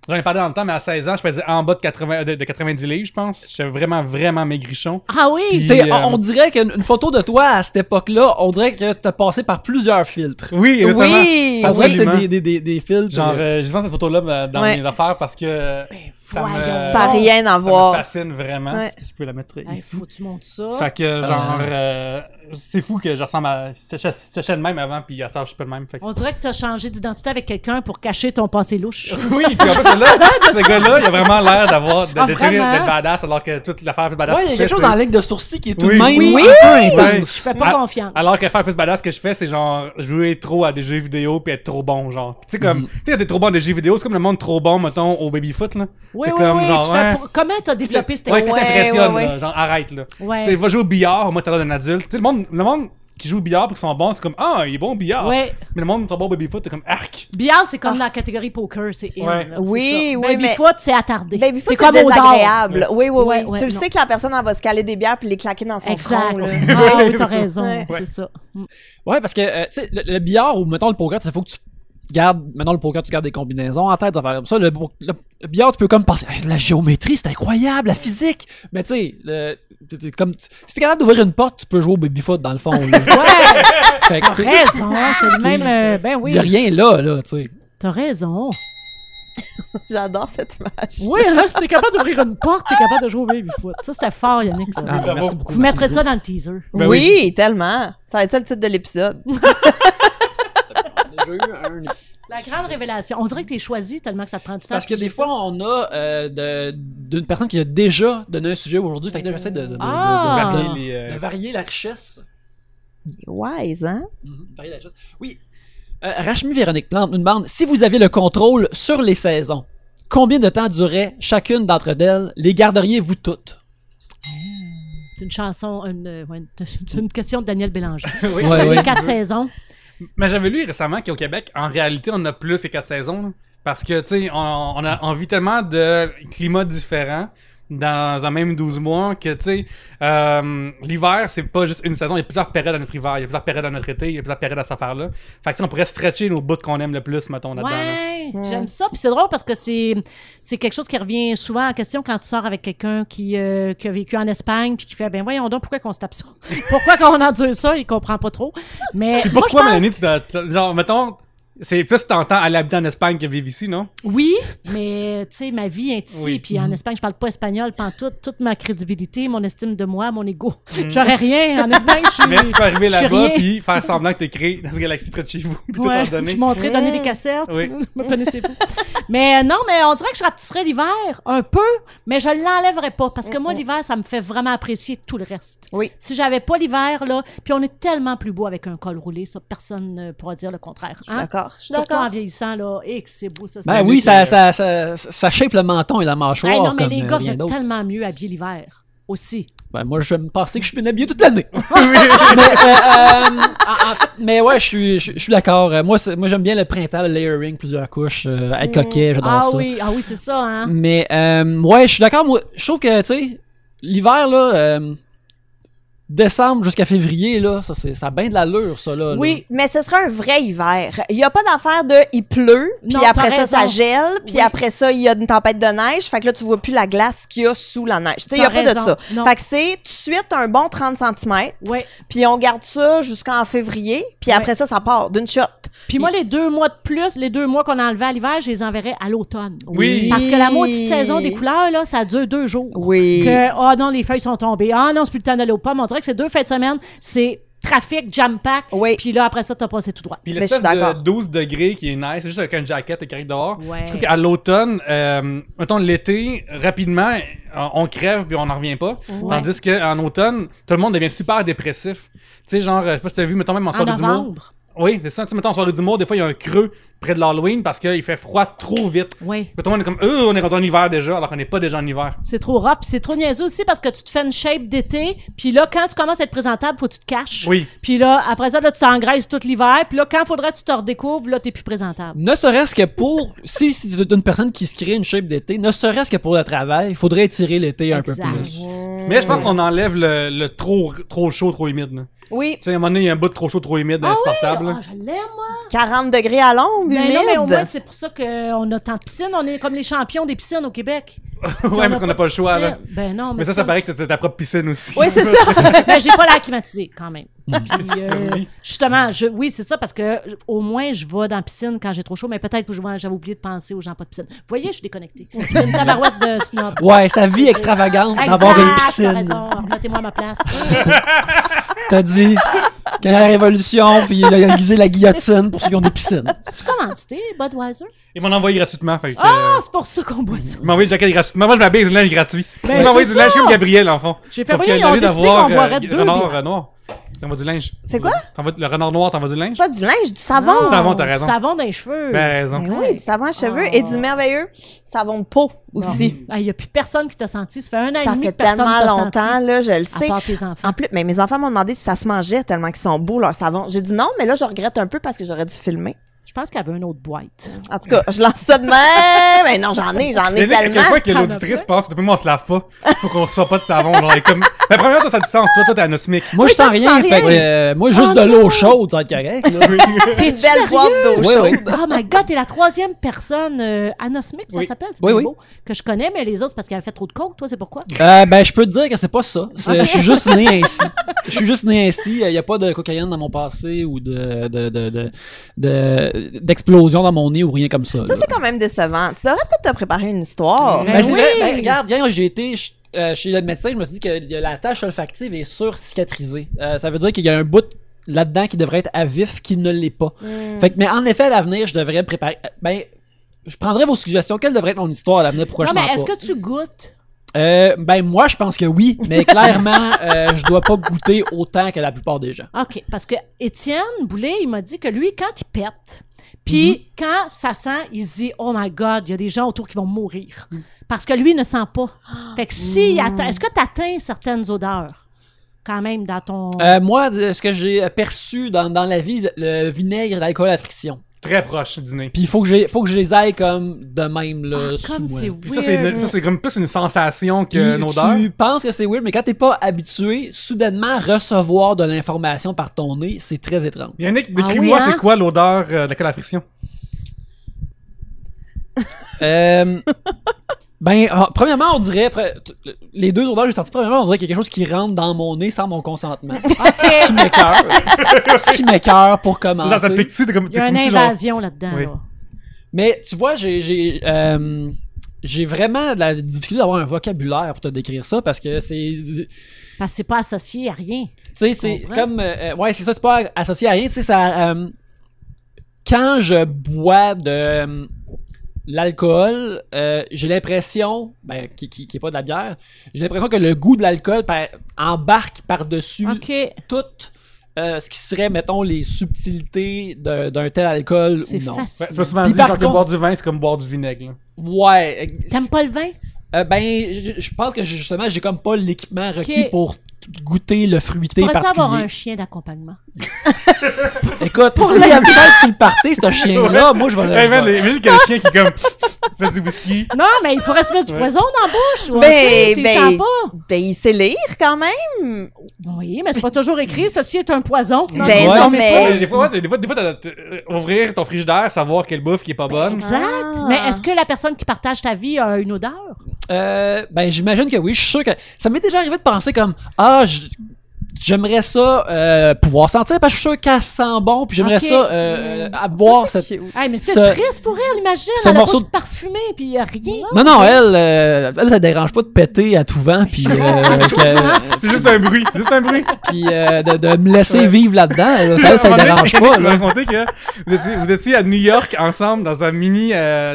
J'en ai parlé dans le temps, mais à 16 ans, je pesais en bas de 90 livres, je pense. J'étais vraiment maigrichon. Ah oui? Puis, on dirait qu'une photo de toi à cette époque-là, on dirait que t'as passé par plusieurs filtres. Oui, exactement. Oui! On dirait que c'est des filtres. Genre, j'ai vu cette photo-là dans mes affaires parce que ça n'a rien à voir. Ça me fascine vraiment. Ouais. Je peux la mettre ici. Faut que tu montes ça. Fait que, genre, c'est fou que je ressemble à... J'étais le même avant, puis à ça, je suis pas le même. Fait que on dirait que tu as changé d'identité avec quelqu'un pour cacher ton passé louche. Oui, c'est en fait, ce gars-là, il a vraiment l'air d'être badass, alors que toute l'affaire plus badass. Ouais, il y a quelque chose dans la ligne de sourcils qui est tout de même un peu intense. Je fais pas confiance. Alors que l'affaire plus badass que je fais, c'est genre jouer trop à des jeux vidéo puis être trop bon, genre. Tu sais, comme, tu sais, quand t'es trop bon à des jeux vidéo, c'est comme le monde trop bon, mettons, au baby-foot, là. Oui, comme, oui, genre, comment t'as développé cette ouais, qui t'impressionne, ouais. là, genre, arrête, là. Ouais. Tu sais, va jouer au billard, moi, t'as l'air d'un adulte. Tu sais, le monde qui joue au billard parce qu'ils sont bons, c'est comme, il est bon au billard. Ouais. Mais le monde qui sont bons au baby-foot, t'es comme, arc. Billard, c'est comme dans la catégorie poker, c'est in. Ouais. Là, Oui, ça. oui, Baby-foot, c'est attardé. Baby-foot, c'est comme désagréable. Oui. Ouais, Tu le sais que la personne, elle va se caler des bières puis les claquer dans son exact. front, là. Ah oui, t'as raison, Ouais. c'est ça. Ouais, parce que, tu sais, le billard ou, mettons, le poker, il faut que tu gardes, maintenant le poker, tu gardes des combinaisons en tête, des affaires comme ça. Le billard, tu peux comme penser, la géométrie, c'est incroyable, la physique. Mais tu sais, si t'es capable d'ouvrir une porte, tu peux jouer au baby-foot dans le fond. Là. Ouais! Fait que, T'as raison, c'est le même. Ben oui. Il y a rien là, tu sais. T'as raison. J'adore cette image. Oui, hein, si t'es capable d'ouvrir une porte, t'es capabde de jouer au baby-foot. Ça, c'était fort, Yannick. Merci beaucoup. Vous mettrez ça dans le teaser. Ben oui, tellement. Ça va être ça le titre de l'épisode. La grande révélation. On dirait que t'es choisi tellement que ça te prend du temps. Parce que des fois, on a d'une personne qui a déjà donné un sujet aujourd'hui. Fait que là, j'essaie de varier la richesse. Wise, hein? Varier la richesse. Oui. Rachmi Véronique Plante nous demande si vous aviez le contrôle sur les saisons, combien de temps durait chacune d'entre elles? Les garderiez-vous toutes? C'est une chanson, c'est une question de Daniel Bélanger. Oui. 4 saisons. Mais j'avais lu récemment qu'au Québec, en réalité, on a plus que 4 saisons. Là, parce que, tu sais, on vit tellement de climats différents. dans un même 12 mois que, tu sais, l'hiver, c'est pas juste une saison, il y a plusieurs périodes à notre hiver, il y a plusieurs périodes à notre été, il y a plusieurs périodes à cette affaire-là. Fait que, on pourrait stretcher nos bouts qu'on aime le plus, mettons, là-dedans. Ouais, j'aime ça. Puis c'est drôle parce que c'est quelque chose qui revient souvent en question quand tu sors avec quelqu'un qui a vécu en Espagne puis qui fait, ben voyons donc, pourquoi qu'on se tape ça? Pourquoi qu'on endure ça? Il comprend pas trop. Mais Puis moi, pourquoi, je pense... Mélanie, genre, mettons, c'est plus tentant à l'habiter en Espagne que vivre ici, non? Oui, mais tu sais, ma vie est ici, Oui. puis en Espagne, je parle pas espagnol, pantoute, toute ma crédibilité, mon estime de moi, mon ego. J'aurais rien. En Espagne, je suis... Mais tu peux arriver je suis là-bas rien. puis faire semblant que t'es créé dans une galaxie près de chez vous, puis tout Ouais, leur donner. je montrais, donner des cassettes. Oui. Me connaissez-vous. Mais non, mais on dirait que je rapetisserais l'hiver un peu, mais je l'enlèverais pas parce que moi, l'hiver, ça me fait vraiment apprécier tout le reste. Oui. Si j'avais pas l'hiver, là, puis on est tellement plus beau avec un col roulé, ça, personne ne pourra dire le contraire. Je suis d'accord. Je suis Surtout d'accord. en vieillissant, là, et que c'est beau, ça. Ben c'est- oui, ça shape le menton et la mâchoire. Hey, non, mais comme les gars, vous rien êtes d'autre. tellement mieux habillés l'hiver aussi. Ben moi, je vais me penser que je suis bien habillé toute l'année. mais ouais, je suis d'accord. Moi, j'aime bien le printemps, le layering, plusieurs couches, être coquet, j'adore ça. Ah oui, c'est ça, hein. Mais ouais, je suis d'accord. Moi, je trouve que, tu sais, l'hiver, là, décembre jusqu'à février, là, ça a bien de l'allure, ça, là. Oui. Mais ce sera un vrai hiver. Il n'y a pas d'affaire de il pleut, puis Non, après t'as ça raison. gèle, puis Oui. après ça, il y a une tempête de neige. Fait que là, tu vois plus la glace qu'il y a sous la neige. Tu sais, il n'y a T'as pas de raison. ça. Non. Fait que c'est tout de suite un bon 30 cm. Oui. Puis on garde ça jusqu'en février, puis Ouais. après ça part d'une shot. Puis moi, les 2 mois de plus, les 2 mois qu'on a enlevés à l'hiver, je les enverrais à l'automne. Oui. Parce que la maudite saison des couleurs, là, ça dure 2 jours. Oui. Que, ah non, les feuilles sont tombées. Ah non, c'est plus le temps d'aller aux pommes. On dirait que c'est 2 fins de semaine. C'est trafic, jam-pack. Oui. Puis là, après ça, t'as passé tout droit. Puis Mais l'espèce je suis de d'accord. 12 degrés qui est nice, c'est juste avec un jacket et correct dehors. Ouais. Je trouve qu'à l'automne, mettons l'été, rapidement, on crève puis on n'en revient pas. Ouais. Tandis qu'en automne, tout le monde devient super dépressif. Tu sais, genre, je sais pas si t'as vu, mettons même en En soirée d'humour. novembre. Oui, c'est ça. Tu sais, mettons en soirée d'humour, des fois, il y a un creux près de l'Halloween parce qu'il fait froid trop vite. Oui. Tout le monde est comme, on est rendu en hiver déjà, alors qu'on n'est pas déjà en hiver. C'est trop rough. Puis c'est trop niaiseux aussi parce que tu te fais une shape d'été. Puis là, quand tu commences à être présentable, faut que tu te caches. Oui. Puis là, après ça, là, tu t'engraisses tout l'hiver. Puis là, quand il faudrait que tu te redécouvres, là, t'es plus présentable. Ne serait-ce que pour, si c'est une personne qui se crée une shape d'été, ne serait-ce que pour le travail, il faudrait étirer l'été un peu Exact. plus. Mais je pense qu'on enlève le trop chaud, trop humide. là. Oui. Tu sais, à un moment donné, il y a un bout de trop chaud, trop humide, insupportable. là. Ah, je l'aime, moi. 40 degrés à l'ombre, Ben humide. non, mais au moins, c'est pour ça qu'on a tant de piscines. On est comme les champions des piscines au Québec. Si on Ouais, a parce qu'on n'a pas le de choix, là. piscine- Ben non, Mais ça paraît que t'as ta propre piscine aussi. Oui, c'est ça. Ben, j'ai pas l'air climatisé, quand même. Puis, Oui. justement, oui, c'est ça, parce que au moins, je vais dans la piscine quand j'ai trop chaud, mais peut-être que j'avais oublié de penser aux gens pas de piscine. Vous voyez, je suis déconnectée. Je suis une tabarouette de snob. Ouais, sa vie extravagante Exact, d'avoir une t'as piscine. raison. Mettez-moi à ma place. T'as dit, quand la Révolution, puis il a aiguisé la guillotine pour ceux qui ont des piscines. Tu commandité, Budweiser? Ils m'ont envoyé gratuitement. Fait que, Ah, c'est pour ça qu'on boit ça. ils m'ont envoyé une jaquette gratuitement. Moi, je m'habille avec du linge gratuit. Ben, Ils m'ont envoyé c'est du linge ça. comme Gabriel, en fond. J'ai fait, Sauf voyons, que, ils ont au lieu décidé d'avoir, qu'on boirait deux renard bières. noir, t'envoies du linge. C'est quoi? Le renard noir, t'envoies du linge? Pas du linge, du savon. Du savon, t'as raison. Du savon dans les cheveux. Ben, raison. Ben oui, du savon à cheveux et du merveilleux savon de peau aussi. Il n'y a plus personne qui t'a senti. Ça fait un an et Ça demi fait que personne tellement t'a longtemps, senti. là, je le À sais. part tes enfants. En plus, mais mes enfants m'ont demandé si ça se mangeait tellement qu'ils sont beaux, leurs savons. J'ai dit non, mais là, je regrette un peu parce que j'aurais dû filmer. Je pense qu'il y avait une autre boîte. En tout cas, je lance ça de même. Mais non, j'en ai Mais là, à quel tellement. point que l'auditrice pense que depuis moi on se lave pas. Faut qu'on reçoit pas de savon. Genre, et comme... Mais premièrement, ça a du sens. Toi, t'es anosmique. Moi, je ça sens te rien, sent fait rien. que moi, juste Oh de l'eau non. chaude, ça va être correct. Là. T'es Une belle boîte d'eau Oui, chaude. oui. Oh my God, t'es la 3e personne anosmique, ça Oui. s'appelle? C'est Oui, bien oui. beau. Que je connais, mais les autres, c'est parce qu'elle a fait trop de coke. Toi, c'est pourquoi? Ben, je peux te dire que c'est pas ça. Je suis juste né ainsi. Je suis juste né ainsi. Il n'y a pas de cocaïne dans mon passé ou d'explosion dans mon nez ou rien comme ça. Ça, là. c'est quand même décevant. Tu devrais peut-être te préparer une histoire. Ben Ben, c'est oui. vrai. Ben, regarde, quand j'ai été chez le médecin, je me suis dit que la tache olfactive est sur-cicatrisée. Ça veut dire qu'il y a un bout là-dedans qui devrait être à vif qui ne l'est pas. Fait que, mais en effet, à l'avenir, je devrais me préparer. Ben, je prendrais vos suggestions. Quelle devrait être mon histoire à l'avenir? Pourquoi Non, je mais sens est-ce pas? que tu goûtes? Ben, moi, je pense que oui. Mais clairement, je dois pas goûter autant que la plupart des gens. OK, parce que Étienne Boulay, il m'a dit que lui, quand il pète, puis quand ça sent, il se dit « Oh my God, il y a des gens autour qui vont mourir. Parce que lui, il ne sent pas. Fait que si est-ce que tu atteins certaines odeurs, quand même, dans ton... Moi, ce que j'ai perçu dans la vie, le vinaigre, l'alcool à friction. très proche du nez. Puis il faut que je les aille comme de même, là, sous Comme moi. c'est Puis ça, c'est comme plus une sensation Puis qu'une odeur. tu penses que c'est weird, mais quand t'es pas habitué, soudainement recevoir de l'information par ton nez, c'est très étrange. Yannick, décris-moi, oui, hein? c'est quoi l'odeur de la colle à friction? Premièrement, on dirait, les deux odeurs que j'ai sorties, premièrement, on dirait qu'il y a quelque chose qui rentre dans mon nez sans mon consentement. Ce qui m'écoeure. Ce qui m'écoeure pour commencer. Genre, ça te pique dessus, t'es comme. Il y a une invasion là-dedans. Oui. Là. Mais tu vois, j'ai vraiment de la difficulté d'avoir un vocabulaire pour te décrire ça parce que c'est. Parce que c'est pas associé à rien. Tu sais, c'est comprends? comme. Ouais, c'est ça, c'est pas associé à rien. Tu sais, ça. Quand je bois de l'alcool, j'ai l'impression, qui est pas de la bière, j'ai l'impression que le goût de l'alcool embarque par-dessus OK. tout ce qui serait, mettons, les subtilités d'un tel alcool C'est ou non. facile. Tu vas souvent Puis dire par genre que contre- boire du vin, c'est comme boire du vinaigre. Là. Ouais. T'aimes pas le vin? Je pense que justement, j'ai comme pas l'équipement requis Ok. pour goûter le fruité Pourrais-tu particulier. avoir un chien d'accompagnement? Écoute, si il y a peut-être sur le party, ce chien-là, moi, je vais Hey man, imagine qu'il y a un chien qui comme. C'est du whisky. Non, mais il pourrait se mettre du Ouais. poison dans la bouche. Ou Ben, s'il sent pas. Ben, il sait lire quand même. Oui, mais c'est pas toujours écrit. Ceci est un poison. Ben, Ouais. non, Ouais, mais. des fois, ouvrir ton frigidaire, savoir quelle bouffe qui est pas bonne. Exact. Ah. Mais est-ce que la personne qui partage ta vie a une odeur? J'imagine que oui. Je suis sûr que ça m'est déjà arrivé de penser comme j'aimerais ça pouvoir sentir parce que je suis sûr qu'elle sent bon puis j'aimerais Ok. ça avoir cette. Cute. Hey, mais c'est Ce- triste pour elle, imagine. ce Elle a morceau pas se parfumer puis il y a rien. Non, elle, ça dérange pas de péter à tout vent puis C'est juste un bruit. Juste un bruit. puis de me laisser vivre là-dedans. Ça À un moment dérange donné, pas. Tu m'as Là. raconté que vous étiez à New York ensemble dans un mini,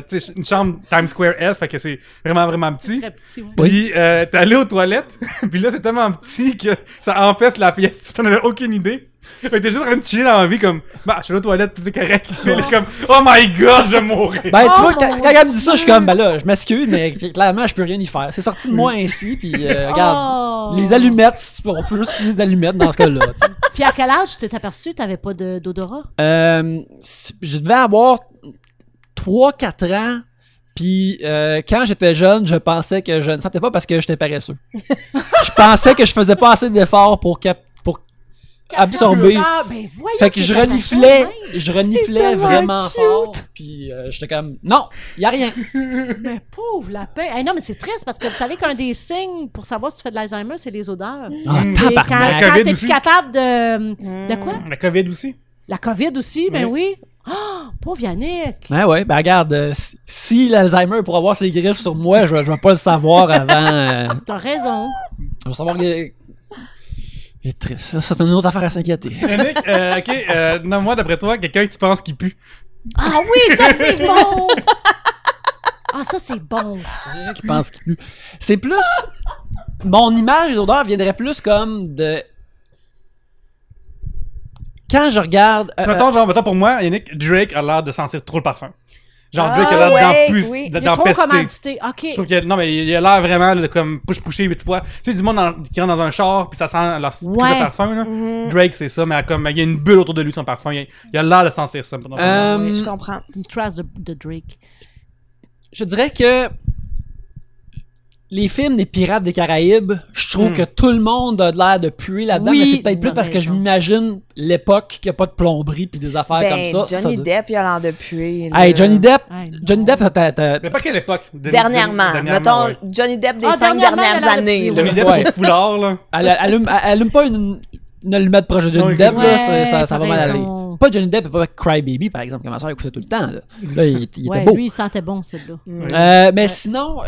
tu sais, une chambre Times Square S, fait que c'est vraiment, vraiment petit. Très petit, oui. Puis t'es allé aux toilettes, puis là c'est tellement petit que ça empêche la pièce. Tu n'en avais aucune idée. Fait que t'es juste en train de chiller dans la vie comme, je suis allé aux toilettes, puis c'est correct. Puis elle est comme, oh my god, je vais mourir. Tu vois, quand mon elle me dit ça, je suis comme, là, je m'excuse, mais clairement, je peux rien y faire. C'est sorti de moi ainsi, puis regarde, Oh. les allumettes, on peut juste utiliser des allumettes dans ce cas-là. Tu sais. Puis à quel âge tu t'es aperçu que t'avais pas d'odorat? Je devais avoir 3-4 ans. Puis quand j'étais jeune, je pensais que je ne sentais pas parce que j'étais paresseux. Je pensais que je faisais pas assez d'efforts pour absorber. Ah, ben voyons. Fait que t'es je attaché reniflais tellement vraiment cute. fort. Puis j'étais comme, non, y a rien. Mais pauvre lapin. Hey, non, mais c'est triste parce que vous savez qu'un des signes pour savoir si tu fais de l'Alzheimer, c'est les odeurs. Ah, C'est quand, tabarnak. La quand COVID t'es aussi. plus capable de quoi? La COVID aussi. La COVID aussi, ben Oui. oui. Ah, pauvre Yannick. Ouais, regarde, si l'Alzheimer pourrait avoir ses griffes sur moi, je vais pas le savoir avant. T'as raison. Je vais savoir que. Il est triste. Ça, c'est une autre affaire à s'inquiéter. Yannick, ok, nomme-moi d'après toi quelqu'un que tu penses qui pue. Ah oui, ça c'est bon. Ah, ça c'est bon. Qui pense qu'il pue. C'est plus. Mon image des odeurs viendrait plus comme de. Quand je regarde. Mettons pour moi, Yannick, Drake a l'air de sentir trop le parfum. Genre, Ah, Drake a l'air ouais, d'en plus, oui. Il est trop d'empester. commandité. Je OK. trouve que, non, mais il a l'air vraiment là, comme push-pusher 8 fois. Tu sais, du monde qui rentre dans un char, puis ça sent leur prise Ouais. de parfum, là. Mhm. Drake, c'est ça, mais comme, il y a une bulle autour de lui, son parfum. Il a l'air de sentir ça. Oui, je comprends. Une trace de Drake. Je dirais que. Les films des Pirates des Caraïbes, je trouve que tout le monde a l'air de puer là-dedans, Oui, mais c'est peut-être plus t'as parce que je raison. m'imagine l'époque qu'il n'y a pas de plomberie puis des affaires Ben, comme ça. Johnny ça Depp, il a l'air de puer. là. Hey, Johnny Depp, Hey, non. Johnny Depp, t'as- Mais pas quelle époque. Dernièrement. Mettons, ouais. Johnny Depp des Ah, 5 dernièrement, il a dernières l'air de années. puer, là. Johnny Depp, Ouais. son foulard, là. elle allume pas une allumette proche de Johnny Ouais, Depp, là, ouais, ça t'as va mal aller. raison. Pas Johnny Depp et pas Cry Baby, par exemple, que ma soeur écoutait tout le temps. Là, il était Ouais, beau. lui, il sentait bon, celui-là. Mais sinon,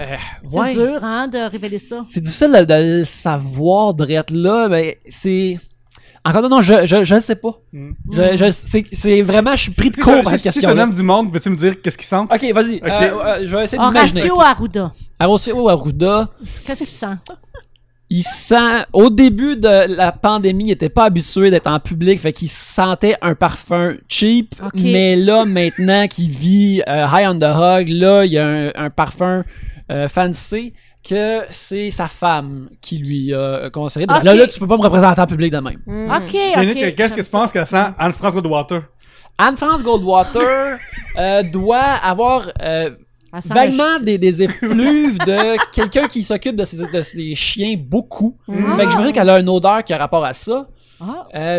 C'est ouais. dur, hein, de révéler ça. C'est difficile de le savoir d'être là, mais c'est. Encore non, je sais pas. Mm. C'est vraiment, je suis pris de Si court c'est par cette un question. homme du monde, veux-tu me dire qu'est-ce qu'il sent? Ok, vas-y. Ok. Je vais essayer d'imaginer. Horacio Arruda. Horacio Arruda, Qu'est-ce qu'il sent? il sent. Au début de la pandémie, il était pas habitué d'être en public, fait qu'il sentait un parfum cheap. Ok. Mais là, maintenant qu'il vit high on the hog, là, il y a un parfum fancy que c'est sa femme qui lui a conseillé. Donc Ok. là, tu peux pas me représenter en public de même. Mm. OK, Yannick, OK. qu'est-ce que tu penses qu'elle sent Anne-France Goldwater? Anne-France Goldwater doit avoir vaguement des effluves de quelqu'un qui s'occupe de ses chiens beaucoup. Fait que j'imagine qu'elle a une odeur qui a rapport à ça.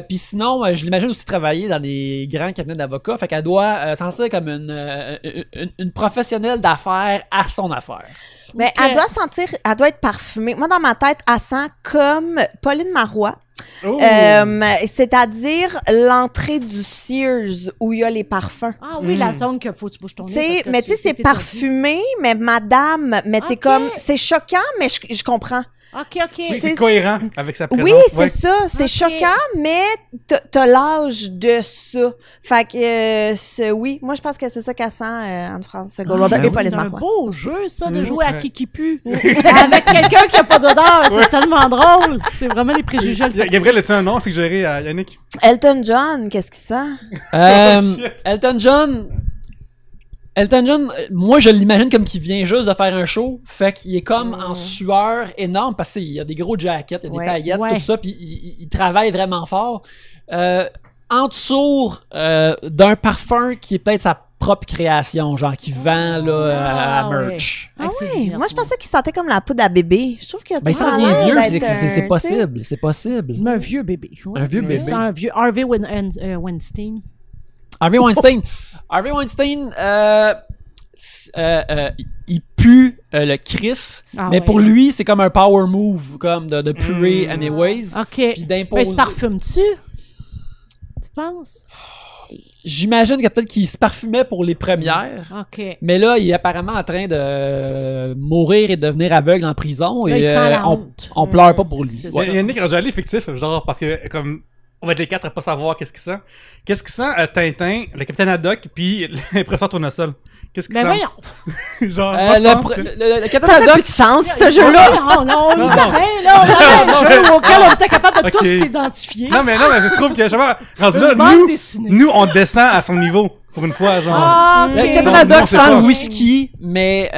Puis sinon, je l'imagine aussi travailler dans des grands cabinets d'avocats. Fait qu'elle doit s'en sentir comme une professionnelle d'affaires à son affaire. Mais elle doit être parfumée. Moi, dans ma tête, elle sent comme Pauline Marois. C'est-à-dire l'entrée du Sears où il y a les parfums. Ah oui, la zone qu'il faut que tu bouges ton nez. Mais tu sais, c'est parfumé, mais madame, mais t'es comme, c'est choquant, mais je comprends. OK. Oui, c'est cohérent avec sa présence. Oui, c'est ça. C'est choquant, mais t'as l'âge de ça. Fait que, oui, moi, je pense que c'est ça qu'elle sent Anne-France Goldwater et Pauline Marois. C'est un beau jeu, ça, de jouer à qui pue. Avec quelqu'un qui a pas d'odeur. C'est tellement drôle. C'est vraiment les préjugés. Gabriel, as-tu un nom suggéré à Yannick? Elton John, qu'est-ce qu'il sent? Elton John, moi je l'imagine comme qu'il vient juste de faire un show, fait qu'il est comme en sueur énorme parce qu'il y a des gros jackets, il y a des paillettes, tout ça, puis il travaille vraiment fort. En dessous d'un parfum qui est peut-être sa propre création, genre qui vend là, à merch. Ah oui, moi je pensais qu'il sentait comme la poudre à bébé. Je trouve qu'il y a il sent bien vieux, c'est possible, c'est possible. Un vieux bébé. Un vieux bébé. C'est un vieux Harvey Weinstein. Harvey Weinstein, il pue le Chris, mais pour lui, c'est comme un power move, comme de puer anyways. OK. Puis d'imposer. Mais il se parfume-tu? Tu penses? J'imagine que peut-être qu'il se parfumait pour les premières. OK. Mais là, il est apparemment en train de mourir et de devenir aveugle en prison. Là, et il sent la honte. On pleure pas pour lui. Yannick, j'ai allé fictif, genre, parce que comme on va être les quatre à pas savoir qu'est-ce qu'il sent. Qu'est-ce qu'il sent Tintin, le capitaine Haddock, puis l'impresseur tournesol? Qu'est-ce qu'il sent? voyons! Genre, le capitaine Ça fait Haddock, plus de sens, ce jeu-là! Non, on avait un jeu auquel on était capable de tous s'identifier. Non, mais je trouve que, genre, rendu là, nous, on descend à son niveau. Pour une fois, genre. Le capitaine Haddock sent le whisky, mais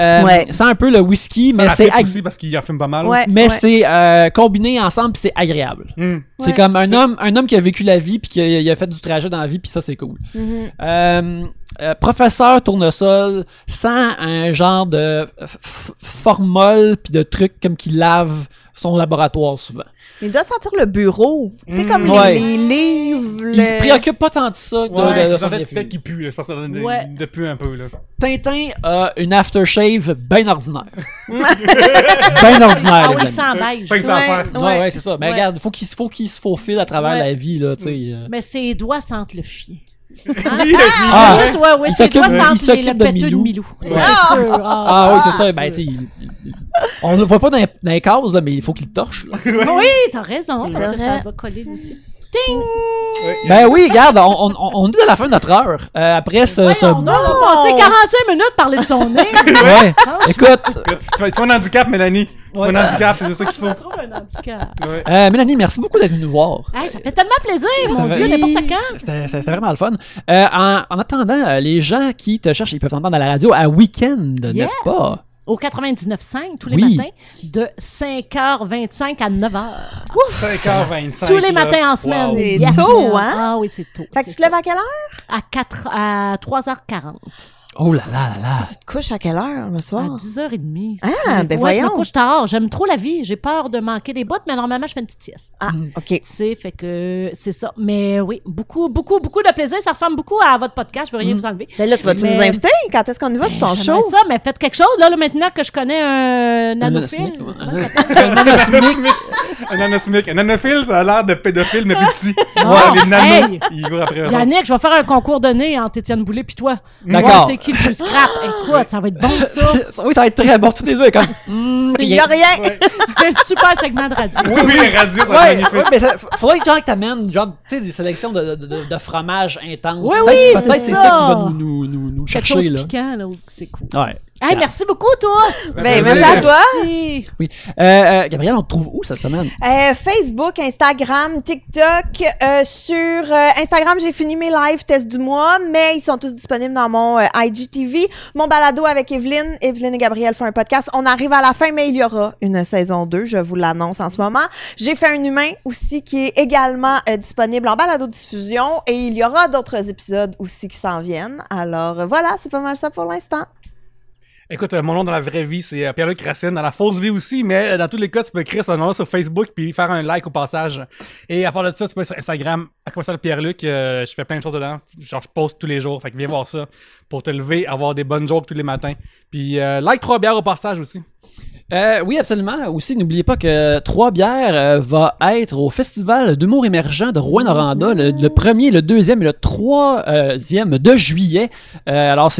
sent un peu le whisky, mais c'est aussi parce qu'il en fume pas mal. Mais c'est combiné ensemble puis c'est agréable. C'est comme un homme qui a vécu la vie puis qui a fait du trajet dans la vie puis ça c'est cool. Professeur Tournesol sent un genre de formol puis de trucs comme qui lave son laboratoire souvent. Il doit sentir le bureau. C'est comme les livres. Il se préoccupe pas tant de ça. Peut-être qu'il pue. Je pense que ça pue un peu. Là. Tintin a une aftershave bien ordinaire. Bien ordinaire. Ah oui, sans beige. Pas que ça à faire. Ouais, c'est ça. Mais regarde, faut qu'il se faufile à travers la vie. Là, Mais ses doigts sentent le chien. Ses doigts sentent le péteux de Milou. Oui, c'est ça. Ben, on ne le voit pas dans les cases, là, mais il faut qu'il torche. Là. Oui, t'as raison, parce que ça va coller aussi. Ting! Ben oui, regarde, on est à la fin de notre heure. Après ce... On a passé 45 minutes à parler de son nez. Ouais, écoute... Il faut un handicap, Mélanie. Il faut un handicap, c'est ça qu'il faut. On trouve un handicap. Mélanie, merci beaucoup d'être venue nous voir. Hey, ça fait tellement plaisir, mon Dieu, n'importe quand. C'était vraiment le fun. En attendant, les gens qui te cherchent, ils peuvent t'entendre à la radio à Week-end, n'est-ce pas? Au 99.5 tous les matins, de 5h25 à 9h. 5h25. Tous les matins en semaine. Wow. C'est tôt, hein? Ah oui, c'est tôt. Fait que tu te lèves à quelle heure? À 3h40. Oh là là là là. Tu te couches à quelle heure le soir? À 10h30. Ah, ben voyons. Je me couche tard. J'aime trop la vie. J'ai peur de manquer des bouts, mais normalement, je fais une petite sieste. Ah, OK. Tu sais, fait que c'est ça. Mais oui, beaucoup de plaisir. Ça ressemble beaucoup à votre podcast. Je veux rien vous enlever. Ben là, tu vas-tu nous inviter? Quand est-ce qu'on y va sur ton show? ça, mais faites quelque chose. Là, maintenant que je connais un nanophile. Un nanophile. Un nanophile, ça a l'air de pédophile, mais plus petit. Les nanos, ils vont après. Yannick, je vais faire un concours de nez entre Étienne Boulay puis toi. D'accord. C'est qui le plus scrap? Écoute, ça va être bon, ça. Oui, ça va être très bon. Tous les deux, comme... Il n'y a rien. Super segment de radio. Oui, radio, c'est magnifique. Ouais, mais faudrait que genre que t'amènes des sélections de fromage intenses. Oui, peut-être c'est c'est ça qui va nous chercher. Quelque chose là. piquant, là, c'est cool. Ouais. Hey, merci beaucoup, tous! Merci à toi! Merci. Oui. Gabrielle, on te trouve où cette semaine? Facebook, Instagram, TikTok. Sur Instagram, j'ai fini mes lives test du mois, mais ils sont tous disponibles dans mon IGTV. Mon balado avec Evelyne et Gabrielle font un podcast. On arrive à la fin, mais il y aura une saison 2, je vous l'annonce en ce moment. J'ai fait un humain aussi qui est également disponible en balado-diffusion et il y aura d'autres épisodes aussi qui s'en viennent. Alors voilà, c'est pas mal ça pour l'instant. Écoute, mon nom dans la vraie vie, c'est Pierre-Luc Racine. Dans la fausse vie aussi, mais dans tous les cas, tu peux écrire son nom sur Facebook puis faire un like au passage. Et à part de ça, tu peux aller sur Instagram, à commencer le Pierre-Luc. Je fais plein de choses dedans. Genre, je poste tous les jours. Fait que viens voir ça pour te lever, avoir des bonnes jokes tous les matins. Puis like 3 bières au passage aussi. Oui, absolument. Aussi, n'oubliez pas que 3 bières va être au Festival d'humour émergent de Rouyn-Noranda le 1er, le 2e et le 3e de juillet. Alors,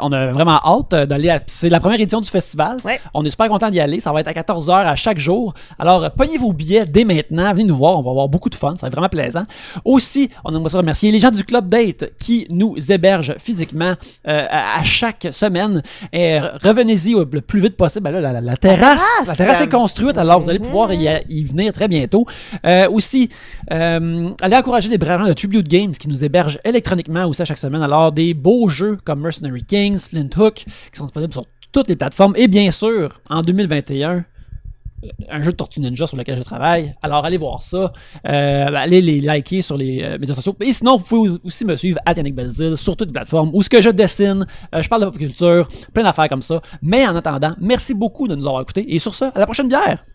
on a vraiment hâte d'aller. C'est la première édition du festival. Ouais. On est super content d'y aller. Ça va être à 14h à chaque jour. Alors, pognez vos billets dès maintenant. Venez nous voir. On va avoir beaucoup de fun. Ça va être vraiment plaisant. Aussi, on aimerait se remercier les gens du Club Date qui nous hébergent physiquement à chaque semaine. Et revenez-y le plus vite possible. Ben là, la terrasse est construite, alors vous allez pouvoir y venir très bientôt. Aussi, allez encourager les bras de Tribute Games qui nous hébergent électroniquement aussi à chaque semaine. Alors, des beaux jeux comme Mercenary Kings, Flint Hook, qui sont disponibles sur toutes les plateformes. Et bien sûr, en 2021, un jeu de Tortue Ninja sur lequel je travaille. Alors, allez voir ça. Allez les liker sur les médias sociaux. Et sinon, vous pouvez aussi me suivre à Yannick Belzile sur toutes les plateformes où ce que je dessine, je parle de pop culture, plein d'affaires comme ça. Mais en attendant, merci beaucoup de nous avoir écoutés. Et sur ça, à la prochaine bière!